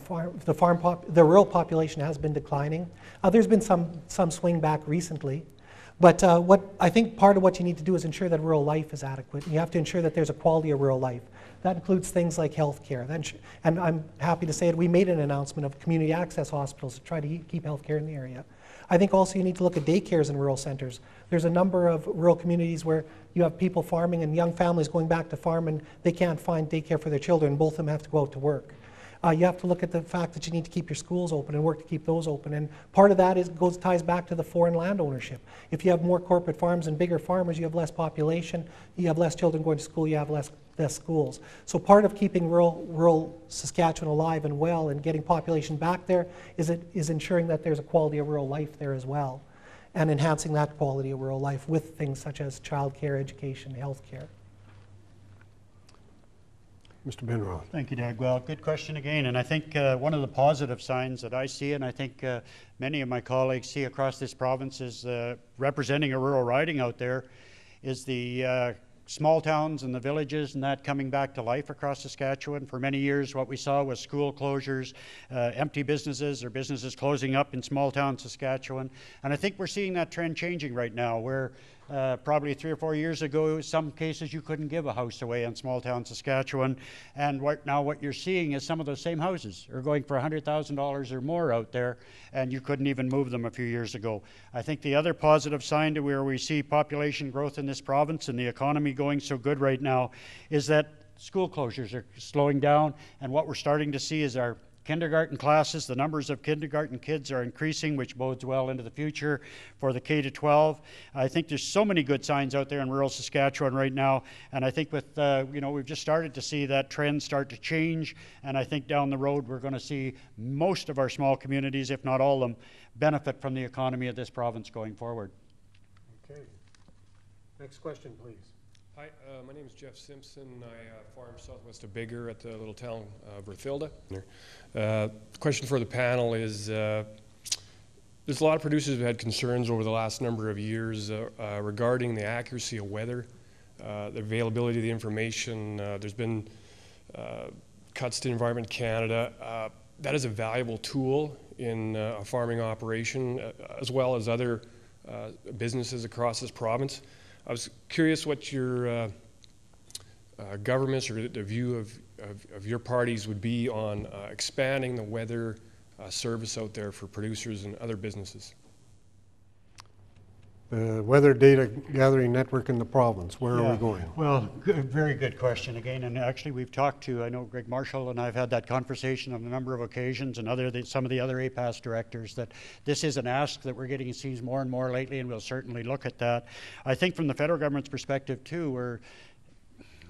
rural population has been declining. There's been some swing back recently, But I think part of what you need to do is ensure that rural life is adequate. And you have to ensure that there's a quality of rural life. That includes things like health care. And I'm happy to say that we made an announcement of community access hospitals to try to keep health care in the area. I think also you need to look at daycares in rural centers. There's a number of rural communities where you have people farming and young families going back to farm and they can't find daycare for their children. Both of them have to go out to work. You have to look at the fact that you need to keep your schools open and work to keep those open. And part of that ties back to the foreign land ownership. If you have more corporate farms and bigger farmers, you have less population, you have less children going to school, you have less schools. So part of keeping rural Saskatchewan alive and well and getting population back there is ensuring that there's a quality of rural life there as well, and enhancing that quality of rural life with things such as childcare, education, healthcare. Mr. Benrod. Thank you, Doug. Well, good question again. And I think one of the positive signs that I see, and I think many of my colleagues see across this province is representing a rural riding out there, is the small towns and the villages and that coming back to life across Saskatchewan. For many years, what we saw was school closures, empty businesses or businesses closing up in small town Saskatchewan. And I think we're seeing that trend changing right now, where probably 3 or 4 years ago, some cases you couldn't give a house away in small town Saskatchewan. And now what you're seeing is some of those same houses are going for $100,000 or more out there, and you couldn't even move them a few years ago. I think the other positive sign to where we see population growth in this province and the economy going so good right now is that school closures are slowing down, and what we're starting to see is our kindergarten classes, the numbers of kindergarten kids are increasing, which bodes well into the future for the K-12. I think there's so many good signs out there in rural Saskatchewan right now, and I think with, we've just started to see that trend start to change, and I think down the road we're going to see most of our small communities, if not all of them, benefit from the economy of this province going forward. Okay. Next question, please. Hi, my name is Jeff Simpson. I farm southwest of Bigger at the little town of Berthilda. Question for the panel is, there's a lot of producers who had concerns over the last number of years regarding the accuracy of weather, the availability of the information. There's been cuts to Environment Canada. That is a valuable tool in a farming operation, as well as other businesses across this province. I was curious what your government's or the view of your parties would be on expanding the weather service out there for producers and other businesses. The weather data gathering network in the province, where are we going? Well, very good question again, and actually we've talked to, I know Greg Marshall and I have had that conversation on a number of occasions, and some of the other APAS directors, that this is an ask that we're getting seen more and more lately, and we'll certainly look at that. I think from the federal government's perspective too,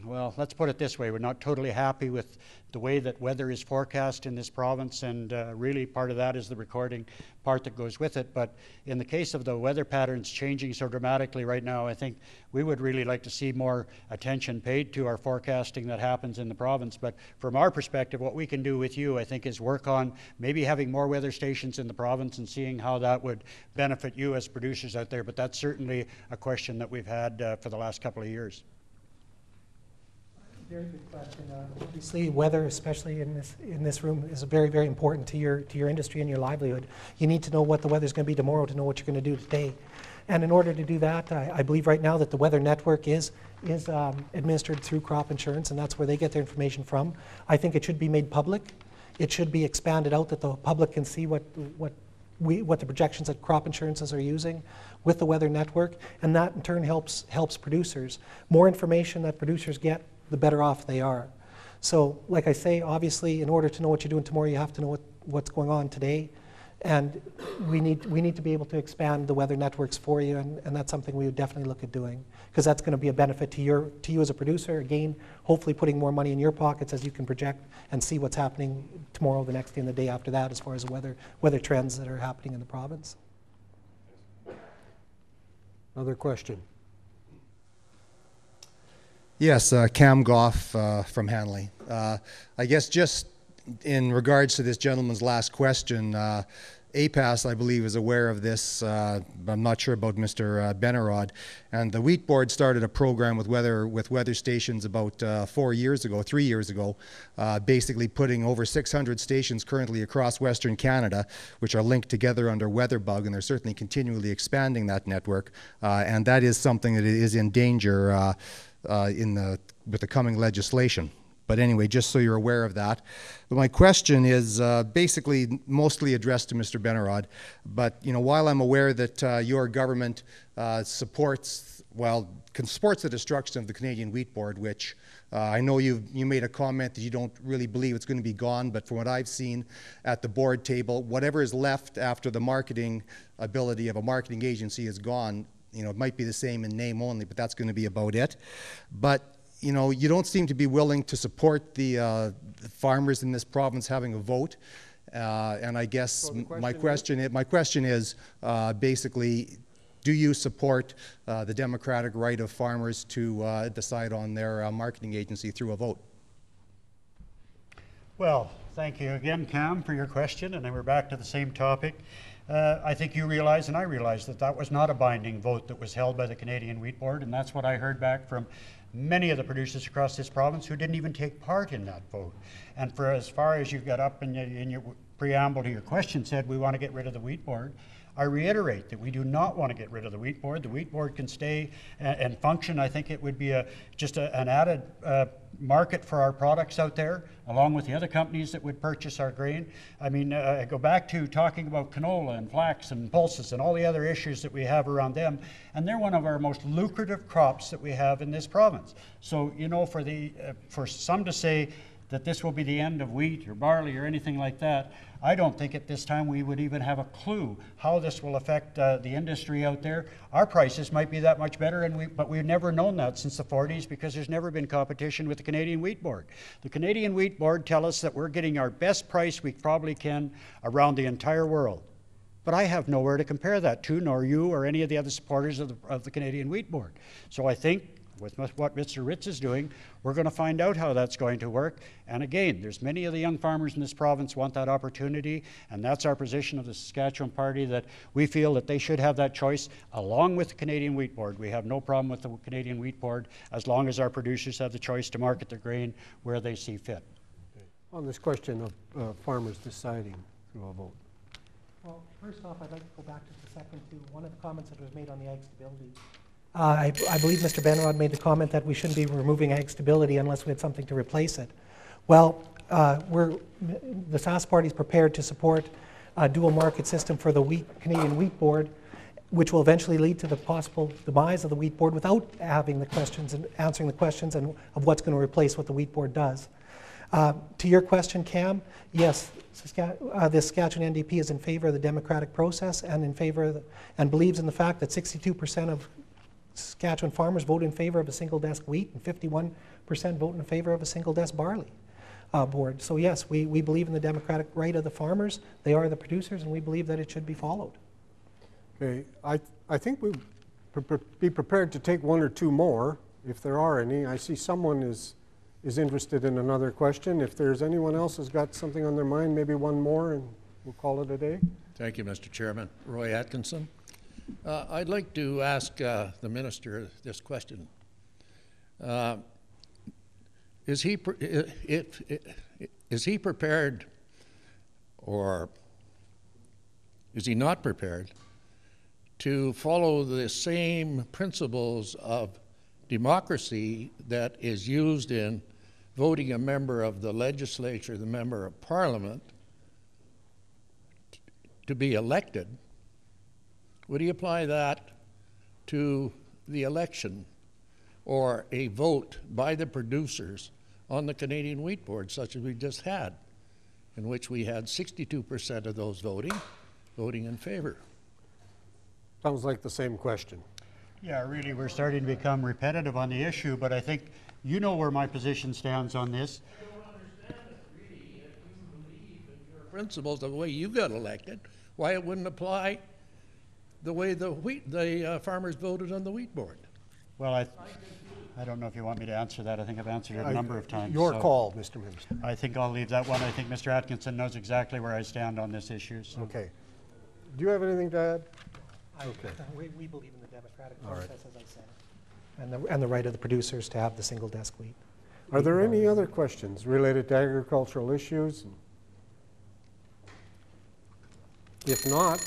well, let's put it this way, we're not totally happy with the way that weather is forecast in this province, and really part of that is the recording part that goes with it. But in the case of the weather patterns changing so dramatically right now, I think we would really like to see more attention paid to our forecasting that happens in the province. But from our perspective, what we can do with you, I think, is work on maybe having more weather stations in the province and seeing how that would benefit you as producers out there. But that's certainly a question that we've had for the last couple of years. Very good question. Obviously, weather, especially in this room, is very, very important to your industry and your livelihood. You need to know what the weather's going to be tomorrow to know what you're going to do today. And in order to do that, I believe right now that the weather network is administered through crop insurance, and that's where they get their information from. I think it should be made public. It should be expanded out that the public can see what the projections that crop insurances are using with the weather network, and that in turn helps producers. More information that producers get, the better off they are. So like I say, obviously in order to know what you're doing tomorrow, you have to know what's going on today, and we need to be able to expand the weather networks for you, and that's something we would definitely look at doing, because that's going to be a benefit to you as a producer, again, hopefully putting more money in your pockets as you can project and see what's happening tomorrow, the next day, and the day after that as far as weather trends that are happening in the province. Another question. Yes, Cam Goff from Hanley. I guess just in regards to this gentleman's last question, APAS, I believe, is aware of this. I'm not sure about Mr. Benarod. And the Wheat Board started a program with weather stations about 3 years ago, basically putting over 600 stations currently across Western Canada, which are linked together under WeatherBug, and they're certainly continually expanding that network. And that is something that is in danger with the coming legislation. But anyway, just so you're aware of that. But my question is basically mostly addressed to Mr. Benarod. But while I'm aware that your government supports the destruction of the Canadian Wheat Board, which I know you made a comment that you don't really believe it's going to be gone, but from what I've seen at the board table, whatever is left after the marketing ability of a marketing agency is gone. It might be the same in name only, but that's going to be about it. But you don't seem to be willing to support the farmers in this province having a vote. And I guess my question is basically, do you support the democratic right of farmers to decide on their marketing agency through a vote? Well, thank you again, Cam, for your question. And then we're back to the same topic. I think you realize, and I realize, that that was not a binding vote that was held by the Canadian Wheat Board, and that's what I heard back from many of the producers across this province who didn't even take part in that vote. And for as far as you got up in your preamble to your question said we want to get rid of the Wheat Board, I reiterate that we do not want to get rid of the Wheat Board. The Wheat Board can stay and function. I think it would be just an added market for our products out there, along with the other companies that would purchase our grain. I mean, I go back to talking about canola and flax and pulses and all the other issues that we have around them, and they're one of our most lucrative crops that we have in this province. So, for some to say that this will be the end of wheat or barley or anything like that, I don't think at this time we would even have a clue how this will affect the industry out there. Our prices might be that much better, but we've never known that since the 40s because there's never been competition with the Canadian Wheat Board. The Canadian Wheat Board tell us that we're getting our best price we probably can around the entire world. But I have nowhere to compare that to, nor you or any of the other supporters of the Canadian Wheat Board. So I think with what Mr. Ritz is doing, we're going to find out how that's going to work. And again, there's many of the young farmers in this province want that opportunity, and that's our position of the Saskatchewan Party, that we feel that they should have that choice along with the Canadian Wheat Board. We have no problem with the Canadian Wheat Board as long as our producers have the choice to market their grain where they see fit. On this question of farmers deciding through a vote. Well, first off, I'd like to go back just a second to one of the comments that was made on the ag stability. I believe Mr. Benarod made the comment that we shouldn't be removing ag stability unless we had something to replace it. Well, the SAS Party is prepared to support a dual market system for the Canadian Wheat Board, which will eventually lead to the possible demise of the Wheat Board without having the questions and answering the questions of what's going to replace what the Wheat Board does. To your question, Cam, yes, the Saskatchewan NDP is in favor of the democratic process and in favor and believes in the fact that 62% of Saskatchewan farmers vote in favor of a single desk wheat and 51% vote in favor of a single desk barley board. So yes, we believe in the democratic right of the farmers. They are the producers, and we believe that it should be followed. Okay, I think we'd be prepared to take one or two more, if there are any. I see someone is interested in another question. If there's anyone else who's got something on their mind, maybe one more, and we'll call it a day. Thank you, Mr. Chairman. Roy Atkinson. I'd like to ask the minister this question. Is he prepared, or is he not prepared, to follow the same principles of democracy that is used in voting a member of the legislature, the member of parliament, to be elected? Would he apply that to the election or a vote by the producers on the Canadian Wheat Board, such as we just had, in which we had 62% of those voting in favor? Sounds like the same question. Yeah, really, we're starting to become repetitive on the issue, but I think you know where my position stands on this. I don't understand it, really. If you believe in your principles, the way you got elected, why it wouldn't apply the way the farmers voted on the Wheat Board? Well, I don't know if you want me to answer that. I think I've answered it a number of times. Your call, Mr. Minister. I think I'll leave that one. I think Mr. Atkinson knows exactly where I stand on this issue. So. Okay. do you have anything to add? Okay. We believe in the democratic All right. process, as I said, and the right of the producers to have the single desk wheat. Are there any other questions related to agricultural issues? If not,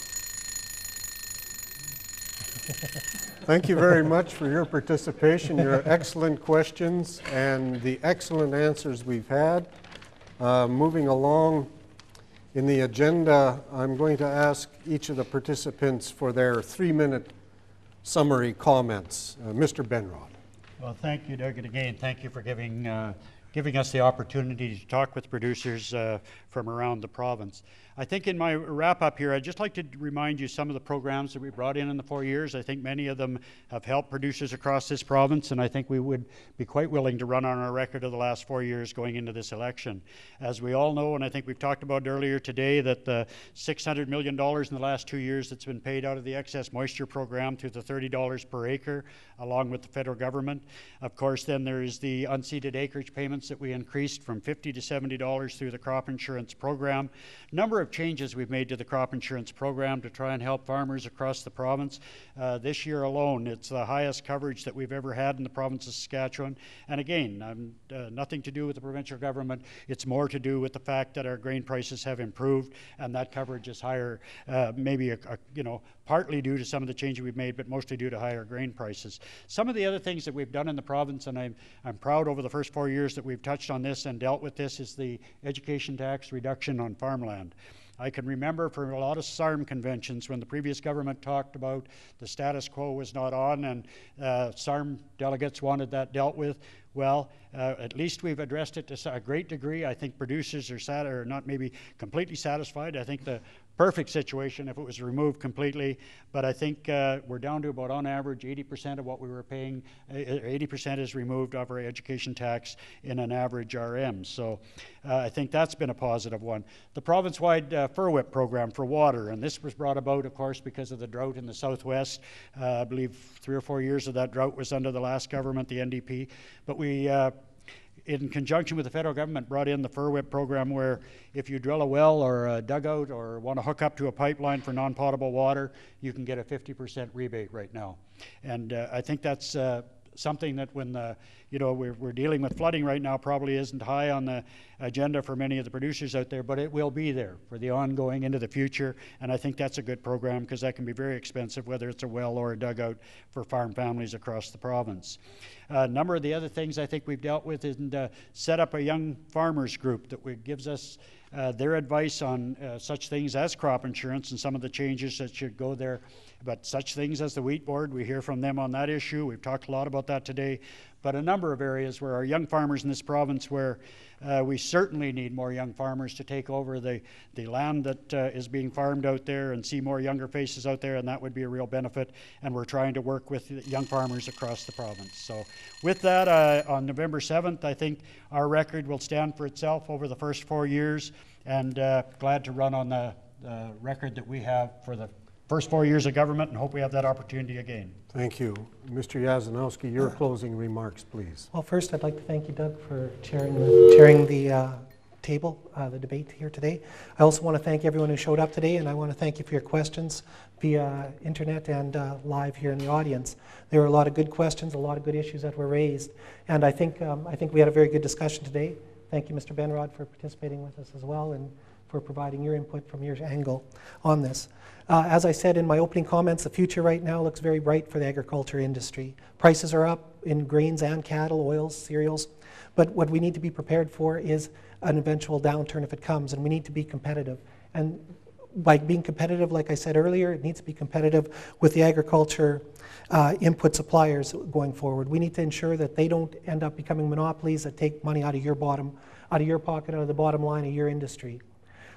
thank you very much for your participation, your excellent questions, and the excellent answers we've had. Moving along in the agenda, I'm going to ask each of the participants for their 3-minute summary comments. Mr. Benrod. Well, thank you, Doug, and again, thank you for giving us the opportunity to talk with producers from around the province. I think in my wrap-up here, I'd just like to remind you some of the programs that we brought in the 4 years. I think many of them have helped producers across this province, and I think we would be quite willing to run on our record of the last 4 years going into this election. As we all know, and I think we've talked about earlier today, that the $600 million in the last 2 years that's been paid out of the excess moisture program through the $30 per acre, along with the federal government. Of course, then there is the unseeded acreage payments that we increased from $50 to $70 through the crop insurance program. Number of changes we've made to the crop insurance program to try and help farmers across the province. This year alone, it's the highest coverage that we've ever had in the province of Saskatchewan. And again, nothing to do with the provincial government. It's more to do with the fact that our grain prices have improved and that coverage is higher, maybe partly due to some of the changes we've made, but mostly due to higher grain prices. Some of the other things that we've done in the province, and I'm proud over the first 4 years that we've touched on this and dealt with this, is the education tax reduction on farmland. I can remember for a lot of SARM conventions when the previous government talked about the status quo was not on and SARM delegates wanted that dealt with. Well, at least we've addressed it to a great degree. I think producers are not maybe completely satisfied. I think the perfect situation if it was removed completely, but I think we're down to about on average 80% of what we were paying. 80% is removed of our education tax in an average RM. So I think that's been a positive one. The province-wide fur whip program for water, and this was brought about, of course, because of the drought in the southwest. I believe 3 or 4 years of that drought was under the last government, the NDP, but we in conjunction with the federal government, brought in the fur whip program where if you drill a well or a dugout or want to hook up to a pipeline for non-potable water, you can get a 50% rebate right now. And I think that's something that when we're dealing with flooding right now probably isn't high on the agenda for many of the producers out there, but it will be there for the ongoing into the future. And I think that's a good program because that can be very expensive, whether it's a well or a dugout for farm families across the province. A number of the other things I think we've dealt with is set up a young farmers group that gives us their advice on such things as crop insurance and some of the changes that should go there. But such things as the wheat board, we hear from them on that issue. We've talked a lot about that today. But a number of areas where our young farmers in this province where we certainly need more young farmers to take over the land that is being farmed out there and see more younger faces out there, and that would be a real benefit. And we're trying to work with young farmers across the province. So with that, on November 7th, I think our record will stand for itself over the first 4 years, and glad to run on the record that we have for the first 4 years of government, and hope we have that opportunity again. Thank you. Mr. Yazanowski, your closing remarks, please. Well, first, I'd like to thank you, Doug, for chairing the table, the debate here today. I also want to thank everyone who showed up today, and I want to thank you for your questions via internet and live here in the audience. There were a lot of good questions, a lot of good issues that were raised, and I think we had a very good discussion today. Thank you, Mr. Benrod, for participating with us as well, and for providing your input from your angle on this. As I said in my opening comments, the future right now looks very bright for the agriculture industry. Prices are up in grains and cattle, oils, cereals, but what we need to be prepared for is an eventual downturn if it comes, and we need to be competitive. And by being competitive, like I said earlier, it needs to be competitive with the agriculture input suppliers going forward. We need to ensure that they don't end up becoming monopolies that take money out of your pocket, out of the bottom line of your industry.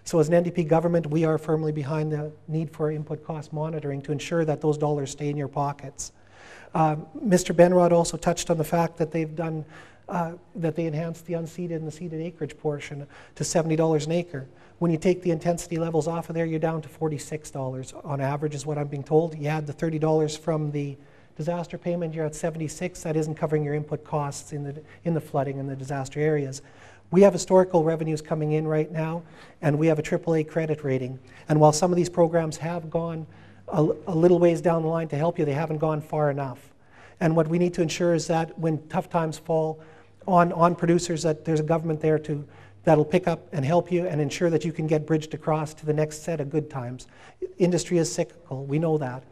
So as an NDP government, we are firmly behind the need for input cost monitoring to ensure that those dollars stay in your pockets. Mr. Benrod also touched on the fact that they've done, that they enhanced the unseeded and the seeded acreage portion to $70 an acre. When you take the intensity levels off of there, you're down to $46 on average is what I'm being told. You add the $30 from the disaster payment, you're at $76. That isn't covering your input costs in the flooding and the disaster areas. We have historical revenues coming in right now, and we have a AAA credit rating. And while some of these programs have gone a little ways down the line to help you, they haven't gone far enough. And what we need to ensure is that when tough times fall on producers, that there's a government there that'll pick up and help you and ensure that you can get bridged across to the next set of good times. Industry is cyclical, we know that.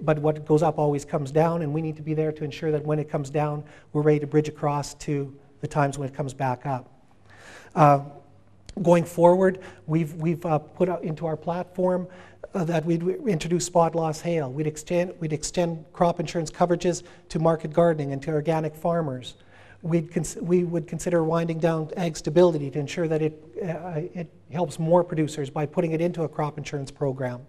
But what goes up always comes down, and we need to be there to ensure that when it comes down, we're ready to bridge across to the times when it comes back up. Going forward, we've put out into our platform that we'd introduce spot loss hail. We'd extend crop insurance coverages to market gardening and to organic farmers. We would consider winding down ag stability to ensure that it helps more producers by putting it into a crop insurance program.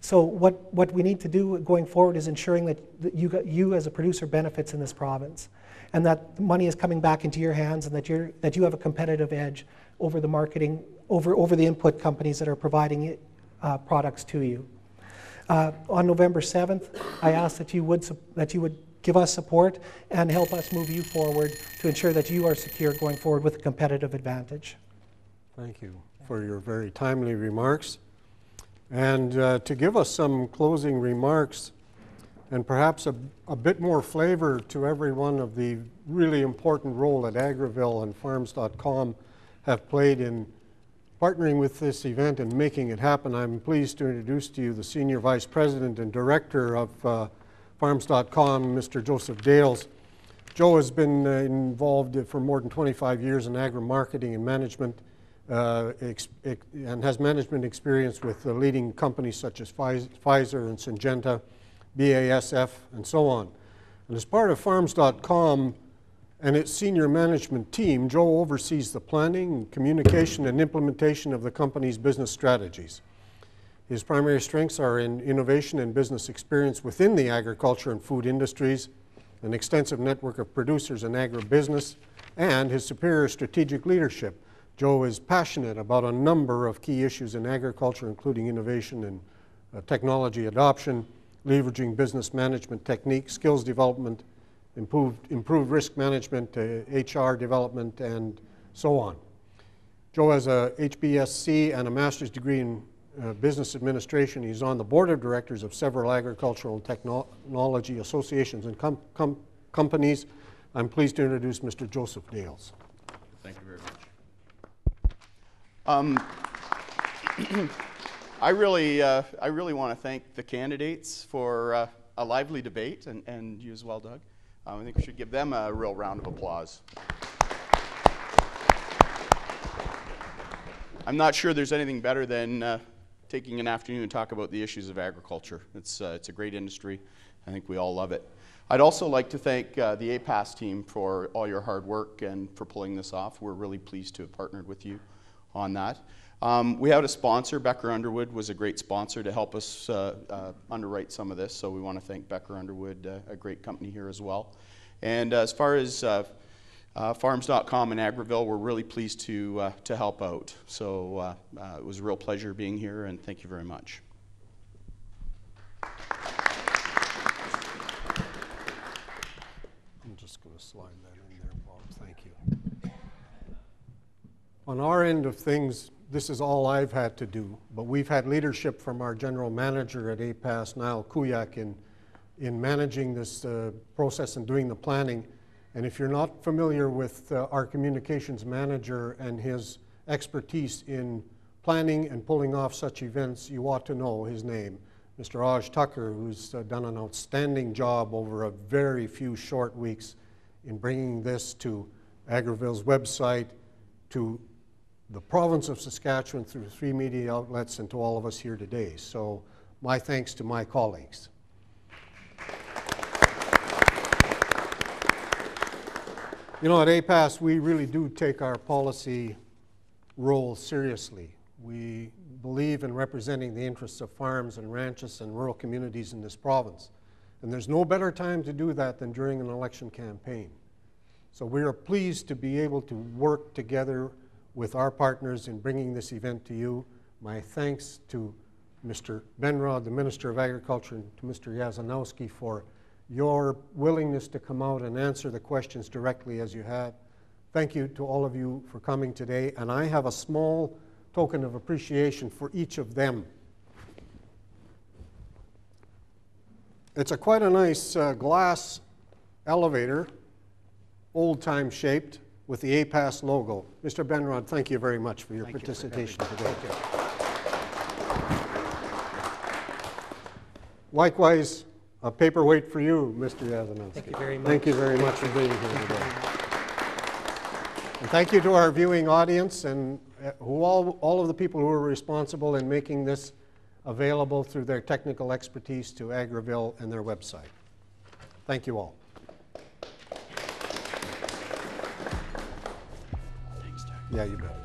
So what we need to do going forward is ensuring that you as a producer benefits in this province, and that money is coming back into your hands, and that you have a competitive edge over the marketing, over the input companies that are providing products to you. On November 7th, I ask that you would give us support and help us move you forward to ensure that you are secure going forward with a competitive advantage. Thank you for your very timely remarks. And to give us some closing remarks and perhaps a bit more flavor to everyone of the really important role that Agriville and Farms.com have played in partnering with this event and making it happen, I'm pleased to introduce to you the Senior Vice President and Director of Farms.com, Mr. Joseph Dales. Joe has been involved for more than 25 years in agri-marketing and management and has management experience with leading companies such as Pfizer and Syngenta, BASF, and so on. And as part of Farms.com and its senior management team, Joe oversees the planning, communication, and implementation of the company's business strategies. His primary strengths are in innovation and business experience within the agriculture and food industries, an extensive network of producers in agribusiness, and his superior strategic leadership. Joe is passionate about a number of key issues in agriculture, including innovation and technology adoption, leveraging business management techniques, skills development, improved risk management, HR development, and so on. Joe has a HBSc and a master's degree in business administration. He's on the board of directors of several agricultural and technology associations and companies. I'm pleased to introduce Mr. Joseph Dales. Thank you very much. I really want to thank the candidates for a lively debate, and you as well, Doug. I think we should give them a real round of applause. I'm not sure there's anything better than taking an afternoon and talk about the issues of agriculture. It's a great industry. I think we all love it. I'd also like to thank the APAS team for all your hard work and for pulling this off. We're really pleased to have partnered with you on that. We had a sponsor. Becker Underwood was a great sponsor to help us underwrite some of this, so we want to thank Becker Underwood, a great company here as well. And as far as Farms.com and Agriville, we're really pleased to help out. So it was a real pleasure being here, and thank you very much. I'm just going to slide that in there, Bob. Thank you. On our end of things, this is all I've had to do, but we've had leadership from our general manager at APAS, Niall Kuyak, in managing this process and doing the planning. And if you're not familiar with our communications manager and his expertise in planning and pulling off such events, you ought to know his name, Mr. Aj Tucker, who's done an outstanding job over a very few short weeks in bringing this to Agriville's website, to the province of Saskatchewan through 3 media outlets, and to all of us here today. So my thanks to my colleagues. You know, at APAS, we really do take our policy role seriously. We believe in representing the interests of farms and ranches and rural communities in this province. And there's no better time to do that than during an election campaign. So we are pleased to be able to work together with our partners in bringing this event to you. My thanks to Mr. Benrod, the Minister of Agriculture, and to Mr. Yazanowski for your willingness to come out and answer the questions directly as you have. Thank you to all of you for coming today, and I have a small token of appreciation for each of them. It's quite a nice glass elevator, old-time shaped, with the APAS logo. Mr. Benrod, thank you very much for your participation today. Likewise, a paperweight for you, Mr. Yazanowski. Thank you very much. Thank you very much for being here today. And thank you to our viewing audience and all of the people who were responsible in making this available through their technical expertise to Agraville and their website. Thank you all. Thanks, Doug. Yeah, you bet.